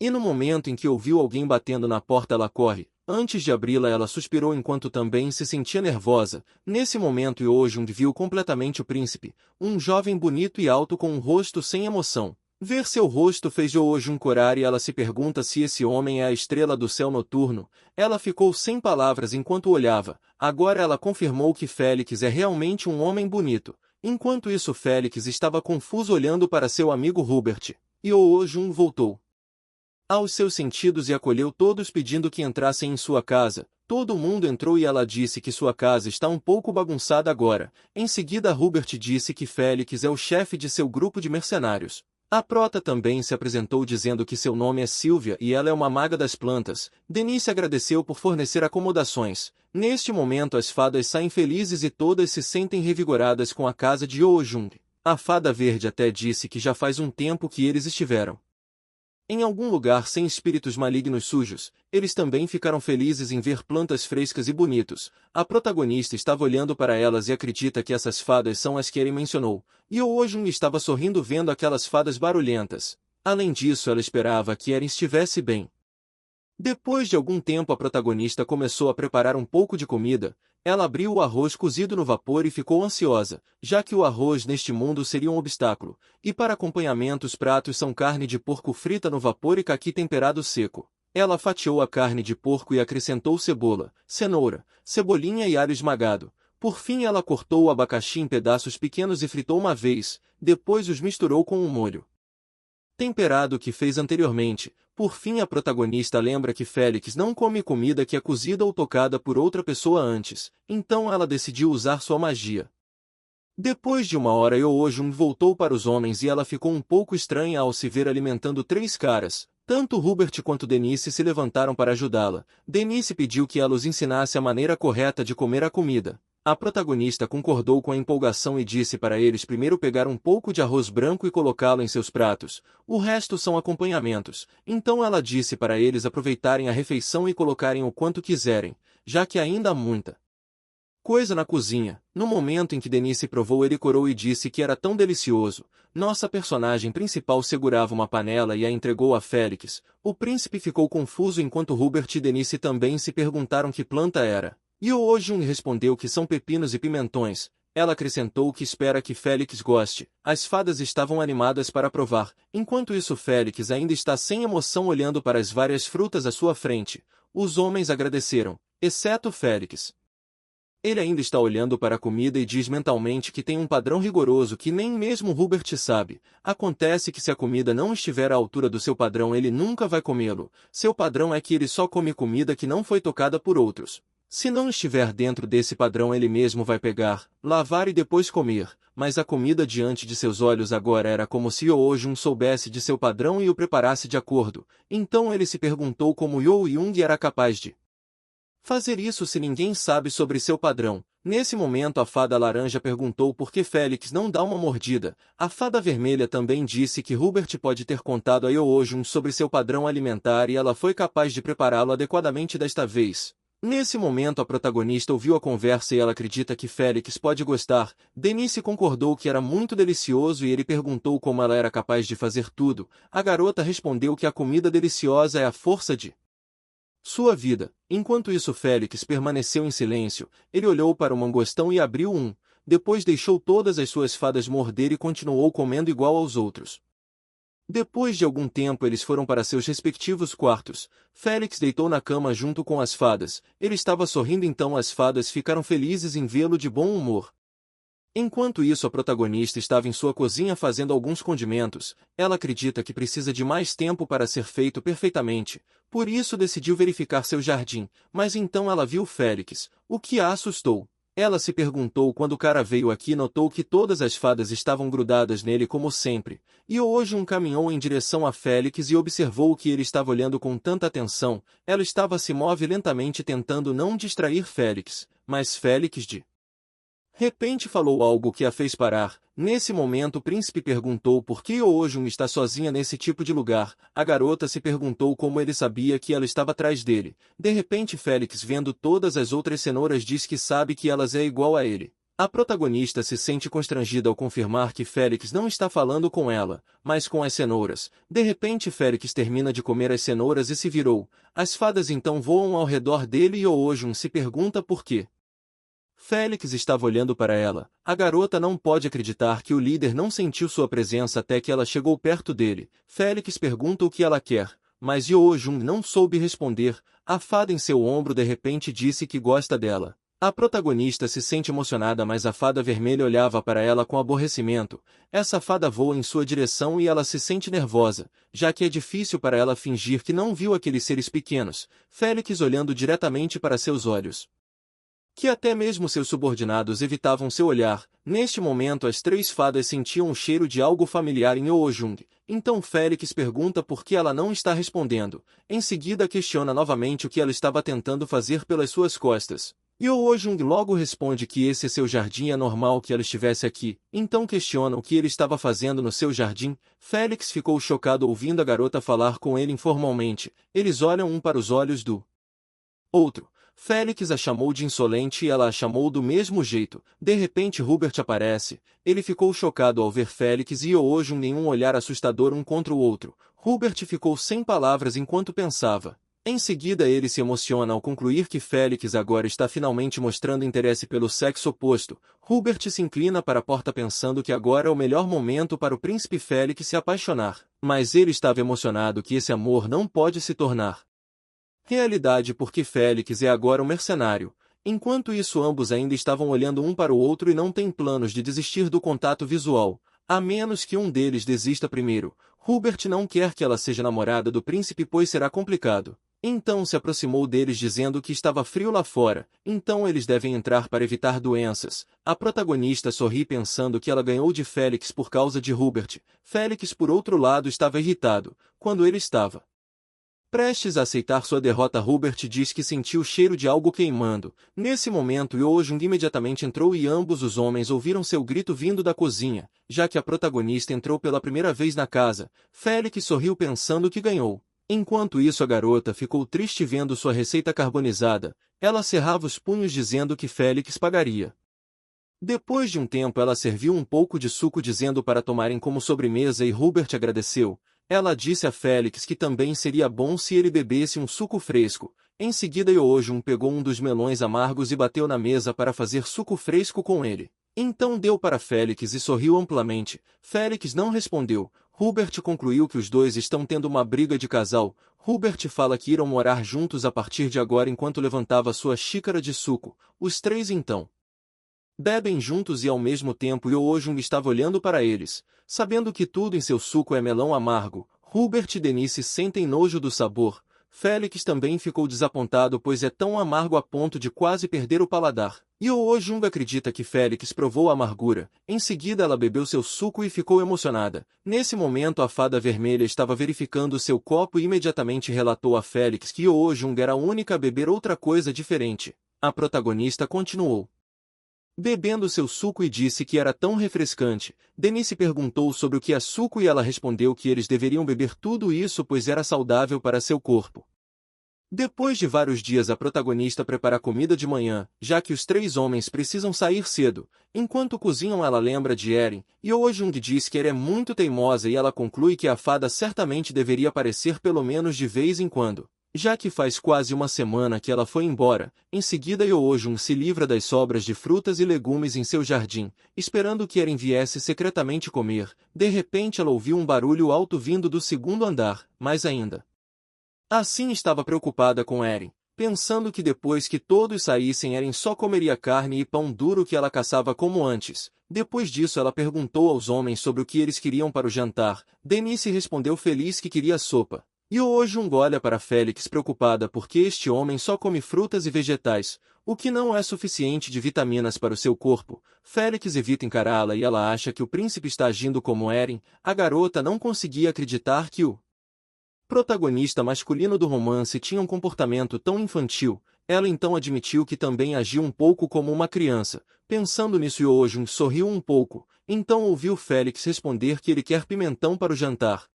E no momento em que ouviu alguém batendo na porta, ela corre. Antes de abri-la, ela suspirou enquanto também se sentia nervosa. Nesse momento, Oh-jung viu completamente o príncipe, um jovem bonito e alto com um rosto sem emoção. Ver seu rosto fez Oh-jung corar e ela se pergunta se esse homem é a estrela do céu noturno. Ela ficou sem palavras enquanto olhava. Agora ela confirmou que Félix é realmente um homem bonito. Enquanto isso, Félix estava confuso olhando para seu amigo Hubert. E Oh-jung voltou aos seus sentidos e acolheu todos pedindo que entrassem em sua casa. Todo mundo entrou e ela disse que sua casa está um pouco bagunçada agora. Em seguida, Hubert disse que Félix é o chefe de seu grupo de mercenários. A prota também se apresentou dizendo que seu nome é Sylvia e ela é uma maga das plantas. Denise agradeceu por fornecer acomodações. Neste momento as fadas saem felizes e todas se sentem revigoradas com a casa de Oh-jung. A fada verde até disse que já faz um tempo que eles estiveram em algum lugar sem espíritos malignos sujos. Eles também ficaram felizes em ver plantas frescas e bonitos. A protagonista estava olhando para elas e acredita que essas fadas são as que Eren mencionou. E Oh-jung estava sorrindo vendo aquelas fadas barulhentas. Além disso, ela esperava que Eren estivesse bem. Depois de algum tempo, a protagonista começou a preparar um pouco de comida. Ela abriu o arroz cozido no vapor e ficou ansiosa, já que o arroz neste mundo seria um obstáculo. E para acompanhamento, os pratos são carne de porco frita no vapor e caqui temperado seco. Ela fatiou a carne de porco e acrescentou cebola, cenoura, cebolinha e alho esmagado. Por fim, ela cortou o abacaxi em pedaços pequenos e fritou uma vez, depois os misturou com o molho temperado que fez anteriormente. Por fim, a protagonista lembra que Félix não come comida que é cozida ou tocada por outra pessoa antes, então ela decidiu usar sua magia. Depois de uma hora, Oh-jung voltou para os homens e ela ficou um pouco estranha ao se ver alimentando 3 caras. Tanto Hubert quanto Denise se levantaram para ajudá-la. Denise pediu que ela os ensinasse a maneira correta de comer a comida. A protagonista concordou com a empolgação e disse para eles primeiro pegar um pouco de arroz branco e colocá-lo em seus pratos, o resto são acompanhamentos. Então ela disse para eles aproveitarem a refeição e colocarem o quanto quiserem, já que ainda há muita coisa na cozinha. No momento em que Denise provou, ele corou e disse que era tão delicioso. Nossa personagem principal segurava uma panela e a entregou a Félix. O príncipe ficou confuso enquanto Hubert e Denise também se perguntaram que planta era. E o Ojun respondeu que são pepinos e pimentões. Ela acrescentou que espera que Félix goste. As fadas estavam animadas para provar. Enquanto isso, Félix ainda está sem emoção olhando para as várias frutas à sua frente. Os homens agradeceram, exceto Félix. Ele ainda está olhando para a comida e diz mentalmente que tem um padrão rigoroso que nem mesmo Hubert sabe. Acontece que se a comida não estiver à altura do seu padrão, ele nunca vai comê-lo. Seu padrão é que ele só come comida que não foi tocada por outros. Se não estiver dentro desse padrão, ele mesmo vai pegar, lavar e depois comer. Mas a comida diante de seus olhos agora era como se Yeojun soubesse de seu padrão e o preparasse de acordo. Então ele se perguntou como Yeojun era capaz de fazer isso se ninguém sabe sobre seu padrão. Nesse momento a fada laranja perguntou por que Félix não dá uma mordida. A fada vermelha também disse que Hubert pode ter contado a Yeojun sobre seu padrão alimentar e ela foi capaz de prepará-lo adequadamente desta vez. Nesse momento a protagonista ouviu a conversa e ela acredita que Félix pode gostar. Denise concordou que era muito delicioso e ele perguntou como ela era capaz de fazer tudo. A garota respondeu que a comida deliciosa é a força de sua vida. Enquanto isso, Félix permaneceu em silêncio. Ele olhou para o mangostão e abriu um. Depois deixou todas as suas fadas morder e continuou comendo igual aos outros. Depois de algum tempo eles foram para seus respectivos quartos. Félix deitou na cama junto com as fadas. Ele estava sorrindo, então as fadas ficaram felizes em vê-lo de bom humor. Enquanto isso, a protagonista estava em sua cozinha fazendo alguns condimentos. Ela acredita que precisa de mais tempo para ser feito perfeitamente. Por isso decidiu verificar seu jardim. Mas então ela viu Félix, o que a assustou. Ela se perguntou quando o cara veio aqui e notou que todas as fadas estavam grudadas nele como sempre. E Yeojun caminhou em direção a Félix e observou que ele estava olhando com tanta atenção. Ela estava se move lentamente tentando não distrair Félix. Mas Félix de repente falou algo que a fez parar. Nesse momento o príncipe perguntou por que Yeojun está sozinha nesse tipo de lugar. A garota se perguntou como ele sabia que ela estava atrás dele. De repente Félix, vendo todas as outras cenouras, diz que sabe que elas é igual a ele. A protagonista se sente constrangida ao confirmar que Félix não está falando com ela, mas com as cenouras. De repente Félix termina de comer as cenouras e se virou. As fadas então voam ao redor dele e Yeojun se pergunta por quê. Félix estava olhando para ela. A garota não pode acreditar que o líder não sentiu sua presença até que ela chegou perto dele. Félix pergunta o que ela quer, mas Yeojun não soube responder. A fada em seu ombro de repente disse que gosta dela. A protagonista se sente emocionada, mas a fada vermelha olhava para ela com aborrecimento. Essa fada voa em sua direção e ela se sente nervosa, já que é difícil para ela fingir que não viu aqueles seres pequenos. Félix olhando diretamente para seus olhos, que até mesmo seus subordinados evitavam seu olhar. Neste momento as três fadas sentiam o cheiro de algo familiar em Yeojun. Então Félix pergunta por que ela não está respondendo. Em seguida questiona novamente o que ela estava tentando fazer pelas suas costas. Yeojun logo responde que esse é seu jardim e é normal que ela estivesse aqui. Então questiona o que ele estava fazendo no seu jardim. Félix ficou chocado ouvindo a garota falar com ele informalmente. Eles olham um para os olhos do outro. Félix a chamou de insolente e ela a chamou do mesmo jeito. De repente Hubert aparece. Ele ficou chocado ao ver Félix e Yeojun em um olhar assustador um contra o outro. Hubert ficou sem palavras enquanto pensava. Em seguida ele se emociona ao concluir que Félix agora está finalmente mostrando interesse pelo sexo oposto. Hubert se inclina para a porta pensando que agora é o melhor momento para o príncipe Félix se apaixonar. Mas ele estava emocionado que esse amor não pode se tornar realidade porque Félix é agora um mercenário. Enquanto isso ambos ainda estavam olhando um para o outro e não têm planos de desistir do contato visual, a menos que um deles desista primeiro. Hubert não quer que ela seja namorada do príncipe pois será complicado. Então se aproximou deles dizendo que estava frio lá fora, então eles devem entrar para evitar doenças. A protagonista sorri pensando que ela ganhou de Félix por causa de Hubert. Félix por outro lado estava irritado. Quando ele estava Prestes a aceitar sua derrota, Hubert diz que sentiu o cheiro de algo queimando. Nesse momento, Yeojung imediatamente entrou e ambos os homens ouviram seu grito vindo da cozinha. Já que a protagonista entrou pela primeira vez na casa, Felix sorriu pensando que ganhou. Enquanto isso, a garota ficou triste vendo sua receita carbonizada. Ela cerrava os punhos dizendo que Felix pagaria. Depois de um tempo, ela serviu um pouco de suco dizendo para tomarem como sobremesa e Hubert agradeceu. Ela disse a Felix que também seria bom se ele bebesse um suco fresco. Em seguida, Yeojung pegou um dos melões amargos e bateu na mesa para fazer suco fresco com ele. Então deu para Felix e sorriu amplamente. Felix não respondeu. Hubert concluiu que os dois estão tendo uma briga de casal. Hubert fala que irão morar juntos a partir de agora enquanto levantava sua xícara de suco. Os três então bebem juntos e ao mesmo tempo Yeojung estava olhando para eles. Sabendo que tudo em seu suco é melão amargo, Hubert e Denise sentem nojo do sabor. Felix também ficou desapontado pois é tão amargo a ponto de quase perder o paladar. Yeojung acredita que Felix provou a amargura. Em seguida ela bebeu seu suco e ficou emocionada. Nesse momento a fada vermelha estava verificando seu copo e imediatamente relatou a Felix que Yeojung era a única a beber outra coisa diferente. A protagonista continuou bebendo seu suco e disse que era tão refrescante. Denise perguntou sobre o que é suco e ela respondeu que eles deveriam beber tudo isso pois era saudável para seu corpo. Depois de vários dias, a protagonista prepara comida de manhã, já que os três homens precisam sair cedo. Enquanto cozinham, ela lembra de Eren, e Yeojung diz que ela é muito teimosa e ela conclui que a fada certamente deveria aparecer pelo menos de vez em quando. Já que faz quase uma semana que ela foi embora, em seguida Yeojung se livra das sobras de frutas e legumes em seu jardim, esperando que Eren viesse secretamente comer. De repente ela ouviu um barulho alto vindo do segundo andar, mais ainda assim estava preocupada com Eren, pensando que depois que todos saíssem Eren só comeria carne e pão duro que ela caçava como antes. Depois disso ela perguntou aos homens sobre o que eles queriam para o jantar. Denise respondeu feliz que queria sopa. Yeojung olha para Felix preocupada porque este homem só come frutas e vegetais, o que não é suficiente de vitaminas para o seu corpo. Felix evita encará-la e ela acha que o príncipe está agindo como Eren. A garota não conseguia acreditar que o protagonista masculino do romance tinha um comportamento tão infantil. Ela então admitiu que também agiu um pouco como uma criança. Pensando nisso, Yeojung sorriu um pouco. Então ouviu Felix responder que ele quer pimentão para o jantar.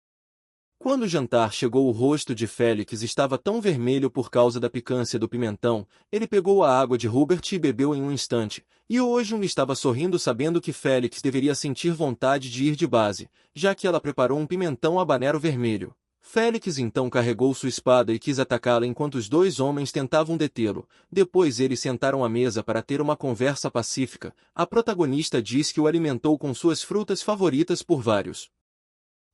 Quando o jantar chegou, o rosto de Felix estava tão vermelho por causa da picância do pimentão. Ele pegou a água de Hubert e bebeu em um instante. E Yeojung estava sorrindo sabendo que Felix deveria sentir vontade de ir de base, já que ela preparou um pimentão habanero vermelho. Felix então carregou sua espada e quis atacá-la enquanto os dois homens tentavam detê-lo. Depois eles sentaram à mesa para ter uma conversa pacífica. A protagonista diz que o alimentou com suas frutas favoritas por vários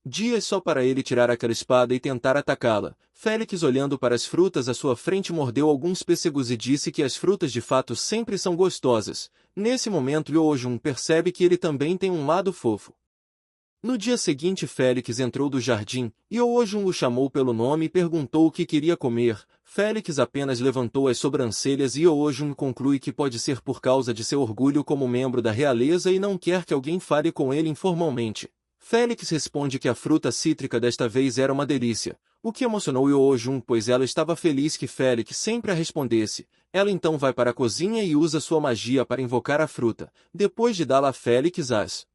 dias só para ele tirar aquela espada e tentar atacá-la. Felix, olhando para as frutas à sua frente, mordeu alguns pêssegos e disse que as frutas de fato sempre são gostosas. Nesse momento, Yeojung percebe que ele também tem um lado fofo. No dia seguinte, Felix entrou do jardim, e Yeojung o chamou pelo nome e perguntou o que queria comer. Felix apenas levantou as sobrancelhas e Yeojung conclui que pode ser por causa de seu orgulho como membro da realeza e não quer que alguém fale com ele informalmente. Felix responde que a fruta cítrica desta vez era uma delícia, o que emocionou Yeojung pois ela estava feliz que Felix sempre a respondesse. Ela então vai para a cozinha e usa sua magia para invocar a fruta. Depois de dá-la a Felix, as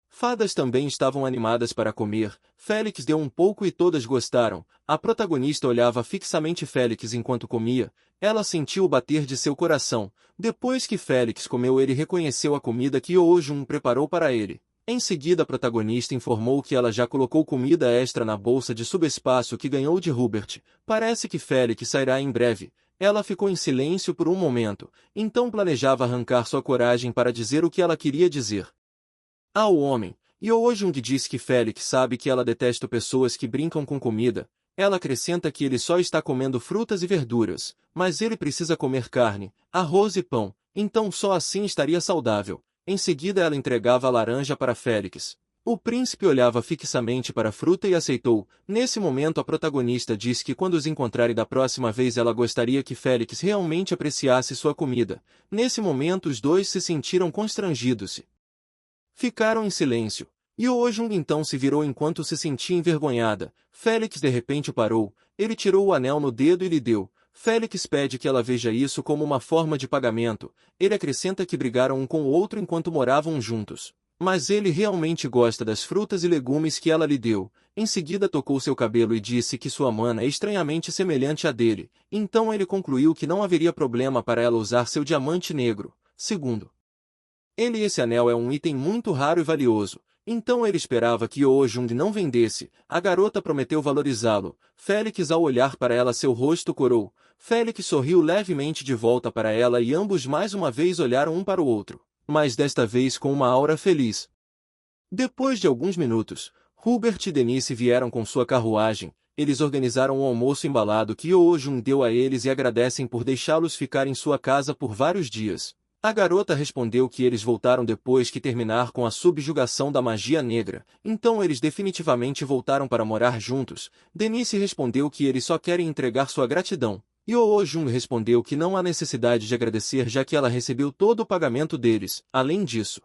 fadas também estavam animadas para comer. Felix deu um pouco e todas gostaram. A protagonista olhava fixamente Felix enquanto comia. Ela sentiu o bater de seu coração. Depois que Felix comeu, ele reconheceu a comida que Yeojung preparou para ele. Em seguida, a protagonista informou que ela já colocou comida extra na bolsa de subespaço que ganhou de Hubert. Parece que Felix sairá em breve. Ela ficou em silêncio por um momento, então planejava arrancar sua coragem para dizer o que ela queria dizer ao homem. Yeojung diz que Felix sabe que ela detesta pessoas que brincam com comida. Ela acrescenta que ele só está comendo frutas e verduras, mas ele precisa comer carne, arroz e pão, então só assim estaria saudável. Em seguida ela entregava a laranja para Felix. O príncipe olhava fixamente para a fruta e aceitou. Nesse momento a protagonista diz que quando os encontrarem da próxima vez ela gostaria que Felix realmente apreciasse sua comida. Nesse momento os dois se sentiram constrangidos e ficaram em silêncio. Yeojun então se virou enquanto se sentia envergonhada. Félix de repente o parou, ele tirou o anel no dedo e lhe deu. Félix pede que ela veja isso como uma forma de pagamento. Ele acrescenta que brigaram um com o outro enquanto moravam juntos. Mas ele realmente gosta das frutas e legumes que ela lhe deu. Em seguida tocou seu cabelo e disse que sua mana é estranhamente semelhante à dele. Então ele concluiu que não haveria problema para ela usar seu diamante negro. Segundo ele, esse anel é um item muito raro e valioso. Então ele esperava que Yeojun não vendesse. A garota prometeu valorizá-lo. Félix, ao olhar para ela, seu rosto corou. Félix sorriu levemente de volta para ela e ambos mais uma vez olharam um para o outro, mas desta vez com uma aura feliz. Depois de alguns minutos, Hubert e Denise vieram com sua carruagem. Eles organizaram um almoço embalado que Yeojun deu a eles e agradecem por deixá-los ficar em sua casa por vários dias. A garota respondeu que eles voltaram depois que terminar com a subjugação da magia negra, então eles definitivamente voltaram para morar juntos. Denise respondeu que eles só querem entregar sua gratidão. Yeojun respondeu que não há necessidade de agradecer já que ela recebeu todo o pagamento deles. Além disso,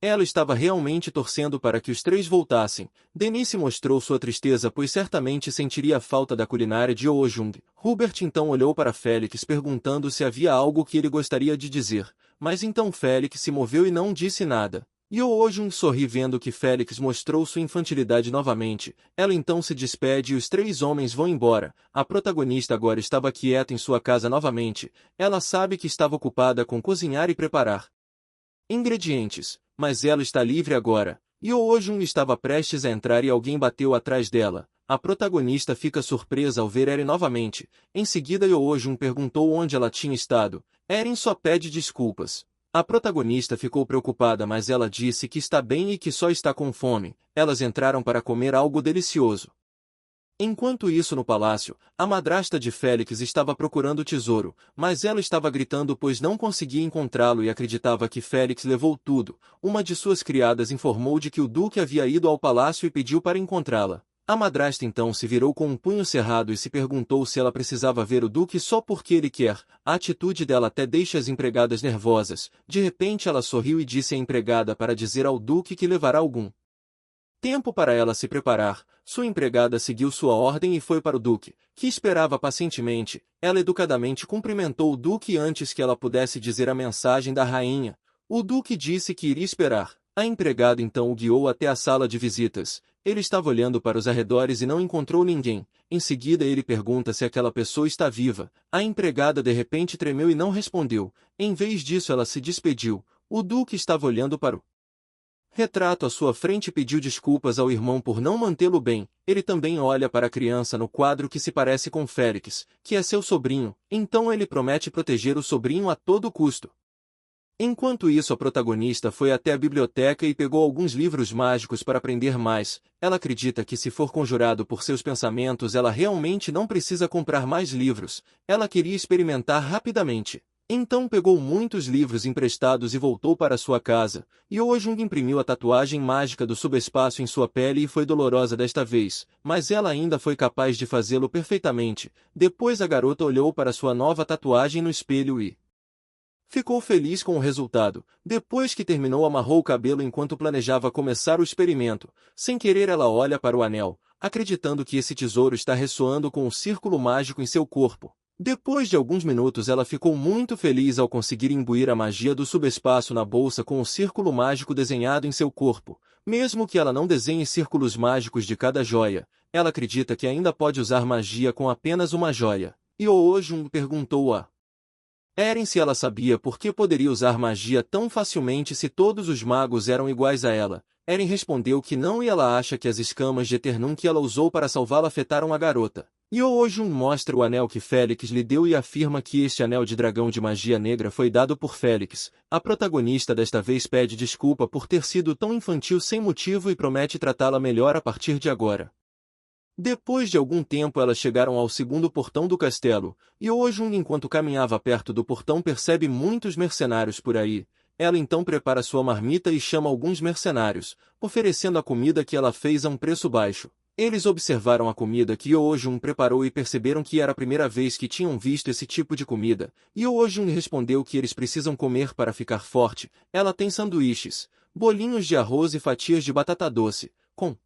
ela estava realmente torcendo para que os três voltassem. Denise mostrou sua tristeza pois certamente sentiria a falta da culinária de Yeojun. Hubert então olhou para Félix perguntando se havia algo que ele gostaria de dizer, mas então Félix se moveu e não disse nada. Yeojun sorri vendo que Félix mostrou sua infantilidade novamente. Ela então se despede e os três homens vão embora. A protagonista agora estava quieta em sua casa novamente. Ela sabe que estava ocupada com cozinhar e preparar ingredientes, mas ela está livre agora. Yeojun estava prestes a entrar e alguém bateu atrás dela. A protagonista fica surpresa ao ver Eren novamente. Em seguida Yeojun perguntou onde ela tinha estado. Eren só pede desculpas. A protagonista ficou preocupada mas ela disse que está bem e que só está com fome. Elas entraram para comer algo delicioso. Enquanto isso no palácio, a madrasta de Félix estava procurando o tesouro, mas ela estava gritando pois não conseguia encontrá-lo e acreditava que Félix levou tudo. Uma de suas criadas informou de que o duque havia ido ao palácio e pediu para encontrá-la. A madrasta então se virou com um punho cerrado e se perguntou se ela precisava ver o duque só porque ele quer. A atitude dela até deixa as empregadas nervosas. De repente ela sorriu e disse à empregada para dizer ao duque que levará algum tempo para ela se preparar. Sua empregada seguiu sua ordem e foi para o duque, que esperava pacientemente. Ela educadamente cumprimentou o duque antes que ela pudesse dizer a mensagem da rainha. O duque disse que iria esperar. A empregada então o guiou até a sala de visitas. Ele estava olhando para os arredores e não encontrou ninguém. Em seguida ele pergunta se aquela pessoa está viva. A empregada de repente tremeu e não respondeu. Em vez disso ela se despediu. O duque estava olhando para o retrato à sua frente e pediu desculpas ao irmão por não mantê-lo bem. Ele também olha para a criança no quadro que se parece com Félix, que é seu sobrinho, então ele promete proteger o sobrinho a todo custo. Enquanto isso a protagonista foi até a biblioteca e pegou alguns livros mágicos para aprender mais. Ela acredita que se for conjurado por seus pensamentos ela realmente não precisa comprar mais livros. Ela queria experimentar rapidamente. Então pegou muitos livros emprestados e voltou para sua casa. Yeojun imprimiu a tatuagem mágica do subespaço em sua pele e foi dolorosa desta vez, mas ela ainda foi capaz de fazê-lo perfeitamente. Depois a garota olhou para sua nova tatuagem no espelho e ficou feliz com o resultado. Depois que terminou amarrou o cabelo enquanto planejava começar o experimento. Sem querer ela olha para o anel, acreditando que esse tesouro está ressoando com o círculo mágico em seu corpo. Depois de alguns minutos ela ficou muito feliz ao conseguir imbuir a magia do subespaço na bolsa com o círculo mágico desenhado em seu corpo. Mesmo que ela não desenhe círculos mágicos de cada joia, ela acredita que ainda pode usar magia com apenas uma joia. Yeojun perguntou a Eren se ela sabia por que poderia usar magia tão facilmente se todos os magos eram iguais a ela. Eren respondeu que não e ela acha que as escamas de Eternum que ela usou para salvá-la afetaram a garota. Yeojun mostra o anel que Félix lhe deu e afirma que este anel de dragão de magia negra foi dado por Félix. A protagonista desta vez pede desculpa por ter sido tão infantil sem motivo e promete tratá-la melhor a partir de agora. Depois de algum tempo elas chegaram ao segundo portão do castelo. Yeojun enquanto caminhava perto do portão percebe muitos mercenários por aí. Ela então prepara sua marmita e chama alguns mercenários, oferecendo a comida que ela fez a um preço baixo. Eles observaram a comida que Yeojun preparou e perceberam que era a primeira vez que tinham visto esse tipo de comida. Yeojun respondeu que eles precisam comer para ficar forte. Ela tem sanduíches, bolinhos de arroz e fatias de batata doce. Com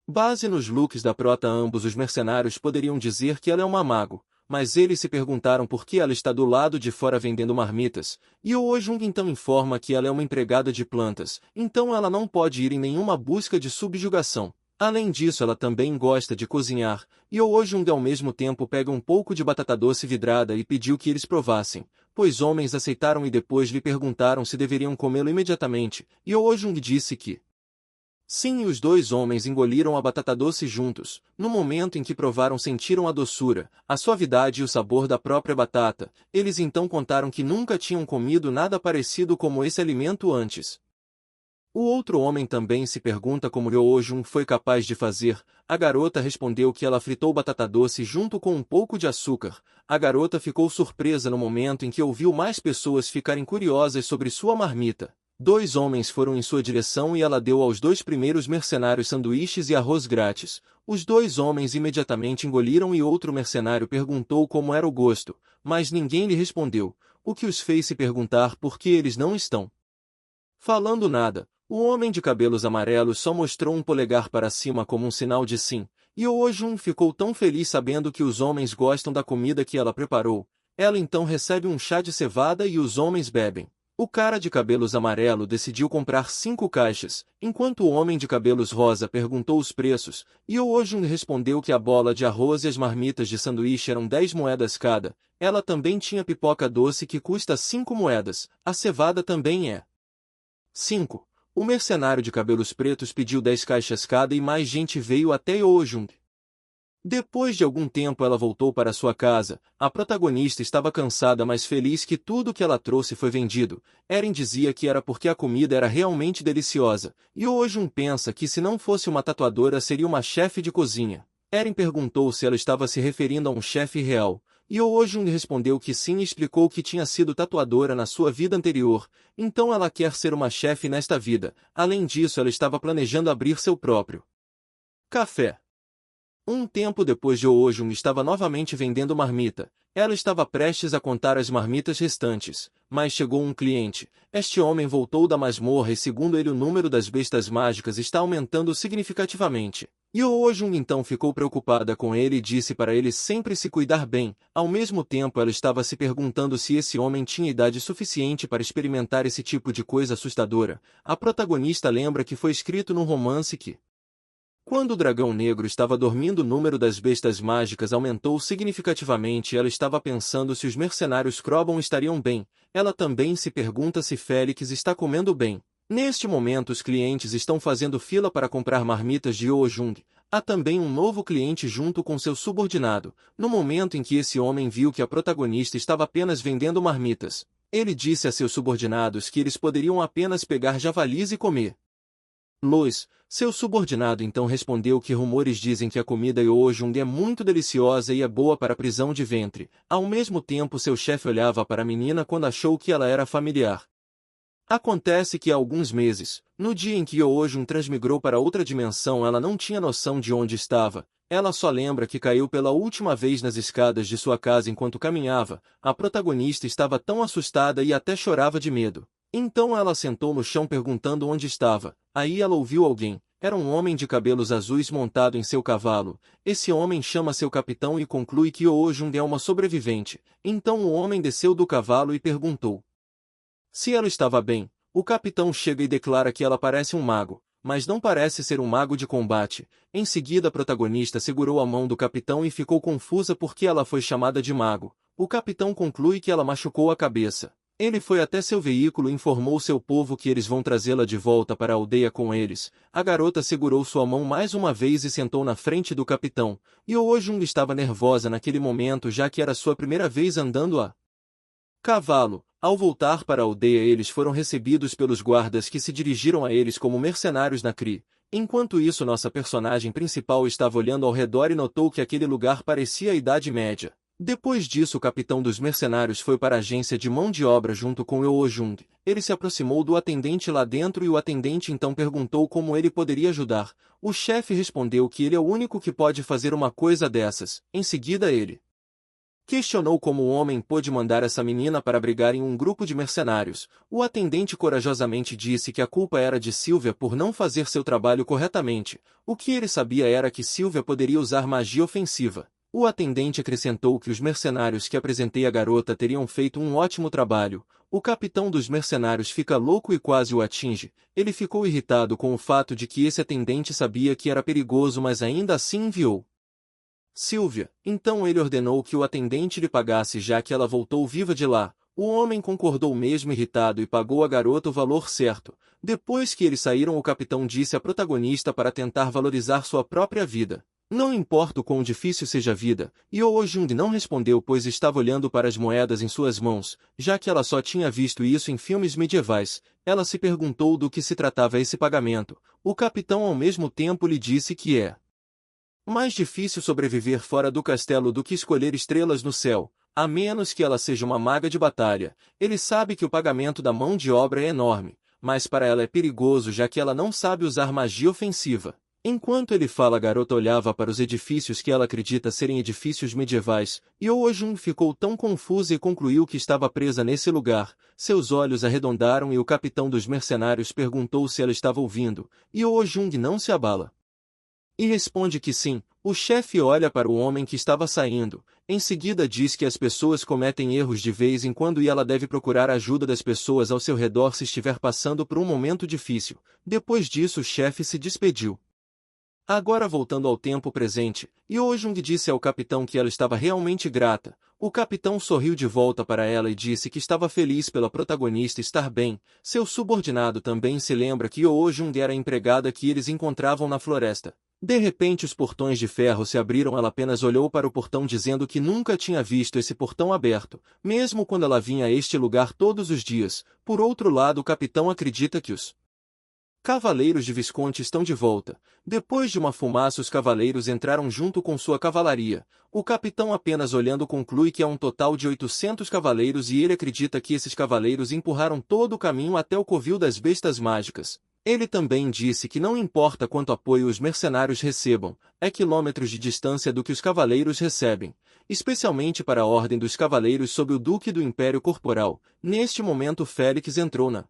base nos looks da prota, ambos os mercenários poderiam dizer que ela é uma mago, mas eles se perguntaram por que ela está do lado de fora vendendo marmitas, e o Ojung então informa que ela é uma empregada de plantas, então ela não pode ir em nenhuma busca de subjugação. Além disso, ela também gosta de cozinhar, e o Ojung ao mesmo tempo pega um pouco de batata doce vidrada e pediu que eles provassem, pois homens aceitaram e depois lhe perguntaram se deveriam comê-lo imediatamente, e o Ojung disse que sim, e os dois homens engoliram a batata doce juntos. No momento em que provaram, sentiram a doçura, a suavidade e o sabor da própria batata. Eles então contaram que nunca tinham comido nada parecido como esse alimento antes. O outro homem também se pergunta como Ryo-jung foi capaz de fazer. A garota respondeu que ela fritou batata doce junto com um pouco de açúcar. A garota ficou surpresa no momento em que ouviu mais pessoas ficarem curiosas sobre sua marmita. Dois homens foram em sua direção e ela deu aos dois primeiros mercenários sanduíches e arroz grátis. Os dois homens imediatamente engoliram e outro mercenário perguntou como era o gosto, mas ninguém lhe respondeu, o que os fez se perguntar por que eles não estão falando nada. O homem de cabelos amarelos só mostrou um polegar para cima como um sinal de sim, e o Ojun ficou tão feliz sabendo que os homens gostam da comida que ela preparou. Ela então recebe um chá de cevada e os homens bebem. O cara de cabelos amarelo decidiu comprar 5 caixas, enquanto o homem de cabelos rosa perguntou os preços, e o Ojun respondeu que a bola de arroz e as marmitas de sanduíche eram 10 moedas cada. Ela também tinha pipoca doce que custa 5 moedas, a cevada também é 5. O mercenário de cabelos pretos pediu 10 caixas cada e mais gente veio até Ojun. Depois de algum tempo ela voltou para sua casa. A protagonista estava cansada, mas feliz que tudo que ela trouxe foi vendido. Eren dizia que era porque a comida era realmente deliciosa, e Ojun pensa que se não fosse uma tatuadora seria uma chefe de cozinha. Eren perguntou se ela estava se referindo a um chefe real, e Ojun respondeu que sim e explicou que tinha sido tatuadora na sua vida anterior, então ela quer ser uma chefe nesta vida. Além disso, ela estava planejando abrir seu próprio café. Um tempo depois de Ojun estava novamente vendendo marmita. Ela estava prestes a contar as marmitas restantes, mas chegou um cliente. Este homem voltou da masmorra e segundo ele o número das bestas mágicas está aumentando significativamente. E Ojun então ficou preocupada com ele e disse para ele sempre se cuidar bem. Ao mesmo tempo ela estava se perguntando se esse homem tinha idade suficiente para experimentar esse tipo de coisa assustadora. A protagonista lembra que foi escrito num romance que quando o dragão negro estava dormindo, o número das bestas mágicas aumentou significativamente e ela estava pensando se os mercenários Krobon estariam bem. Ela também se pergunta se Félix está comendo bem. Neste momento os clientes estão fazendo fila para comprar marmitas de Ojung. Há também um novo cliente junto com seu subordinado. No momento em que esse homem viu que a protagonista estava apenas vendendo marmitas, ele disse a seus subordinados que eles poderiam apenas pegar javalis e comer. Lois, seu subordinado então respondeu que rumores dizem que a comida Ojung é muito deliciosa e é boa para prisão de ventre. Ao mesmo tempo seu chefe olhava para a menina quando achou que ela era familiar. Acontece que há alguns meses, no dia em que Ojun transmigrou para outra dimensão, ela não tinha noção de onde estava. Ela só lembra que caiu pela última vez nas escadas de sua casa enquanto caminhava. A protagonista estava tão assustada e até chorava de medo. Então ela sentou no chão perguntando onde estava. Aí ela ouviu alguém. Era um homem de cabelos azuis montado em seu cavalo. Esse homem chama seu capitão e conclui que Ojun é uma sobrevivente. Então o homem desceu do cavalo e perguntou se ela estava bem. O capitão chega e declara que ela parece um mago, mas não parece ser um mago de combate. Em seguida a protagonista segurou a mão do capitão e ficou confusa porque ela foi chamada de mago. O capitão conclui que ela machucou a cabeça. Ele foi até seu veículo e informou seu povo que eles vão trazê-la de volta para a aldeia com eles. A garota segurou sua mão mais uma vez e sentou na frente do capitão. E Ojung estava nervosa naquele momento já que era sua primeira vez andando a cavalo. Ao voltar para a aldeia eles foram recebidos pelos guardas que se dirigiram a eles como mercenários na Cri. Enquanto isso nossa personagem principal estava olhando ao redor e notou que aquele lugar parecia a Idade Média. Depois disso o capitão dos mercenários foi para a agência de mão de obra junto com Ojung. Ele se aproximou do atendente lá dentro e o atendente então perguntou como ele poderia ajudar. O chefe respondeu que ele é o único que pode fazer uma coisa dessas. Em seguida ele Questionou como o homem pôde mandar essa menina para brigar em um grupo de mercenários. O atendente corajosamente disse que a culpa era de Sylvia por não fazer seu trabalho corretamente. O que ele sabia era que Sylvia poderia usar magia ofensiva. O atendente acrescentou que os mercenários que apresentei à garota teriam feito um ótimo trabalho. O capitão dos mercenários fica louco e quase o atinge. Ele ficou irritado com o fato de que esse atendente sabia que era perigoso, mas ainda assim enviou Sylvia. Então ele ordenou que o atendente lhe pagasse, já que ela voltou viva de lá. O homem concordou mesmo irritado e pagou à garota o valor certo. Depois que eles saíram, o capitão disse à protagonista para tentar valorizar sua própria vida. Não importa o quão difícil seja a vida, Yoo Jung não respondeu, pois estava olhando para as moedas em suas mãos, já que ela só tinha visto isso em filmes medievais. Ela se perguntou do que se tratava esse pagamento. O capitão ao mesmo tempo lhe disse que é mais difícil sobreviver fora do castelo do que escolher estrelas no céu, a menos que ela seja uma maga de batalha. Ele sabe que o pagamento da mão de obra é enorme, mas para ela é perigoso, já que ela não sabe usar magia ofensiva. Enquanto ele fala, a garota olhava para os edifícios que ela acredita serem edifícios medievais, e Yoo-jung ficou tão confusa e concluiu que estava presa nesse lugar. Seus olhos arredondaram e o capitão dos mercenários perguntou se ela estava ouvindo, e Yoo-jung não se abala e responde que sim. O chefe olha para o homem que estava saindo. Em seguida diz que as pessoas cometem erros de vez em quando e ela deve procurar a ajuda das pessoas ao seu redor se estiver passando por um momento difícil. Depois disso o chefe se despediu. Agora voltando ao tempo presente, Yoo-jung disse ao capitão que ela estava realmente grata. O capitão sorriu de volta para ela e disse que estava feliz pela protagonista estar bem. Seu subordinado também se lembra que Yoo-jung era a empregada que eles encontravam na floresta. De repente os portões de ferro se abriram. Ela apenas olhou para o portão dizendo que nunca tinha visto esse portão aberto, mesmo quando ela vinha a este lugar todos os dias. Por outro lado, o capitão acredita que os cavaleiros de Visconti estão de volta. Depois de uma fumaça, os cavaleiros entraram junto com sua cavalaria. O capitão, apenas olhando, conclui que há um total de 800 cavaleiros e ele acredita que esses cavaleiros empurraram todo o caminho até o covil das bestas mágicas. Ele também disse que não importa quanto apoio os mercenários recebam, é quilômetros de distância do que os cavaleiros recebem, especialmente para a Ordem dos Cavaleiros sob o Duque do Império Corporal. Neste momento Félix entrou na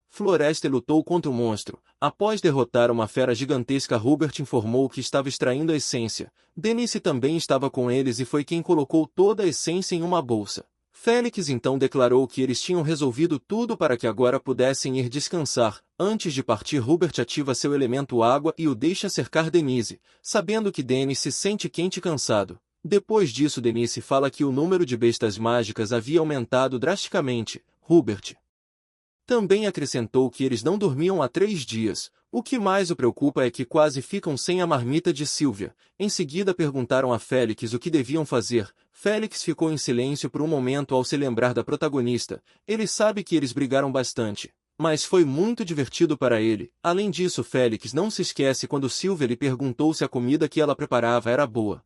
floresta e lutou contra o monstro. Após derrotar uma fera gigantesca, Hubert informou que estava extraindo a essência. Denise também estava com eles e foi quem colocou toda a essência em uma bolsa. Félix então declarou que eles tinham resolvido tudo para que agora pudessem ir descansar. Antes de partir, Hubert ativa seu elemento água e o deixa cercar Denise, sabendo que Denise se sente quente e cansado. Depois disso, Denise fala que o número de bestas mágicas havia aumentado drasticamente. Hubert também acrescentou que eles não dormiam há 3 dias. O que mais o preocupa é que quase ficam sem a marmita de Sylvia. Em seguida perguntaram a Félix o que deviam fazer. Félix ficou em silêncio por um momento ao se lembrar da protagonista. Ele sabe que eles brigaram bastante, mas foi muito divertido para ele. Além disso, Félix não se esquece quando Sylvia lhe perguntou se a comida que ela preparava era boa.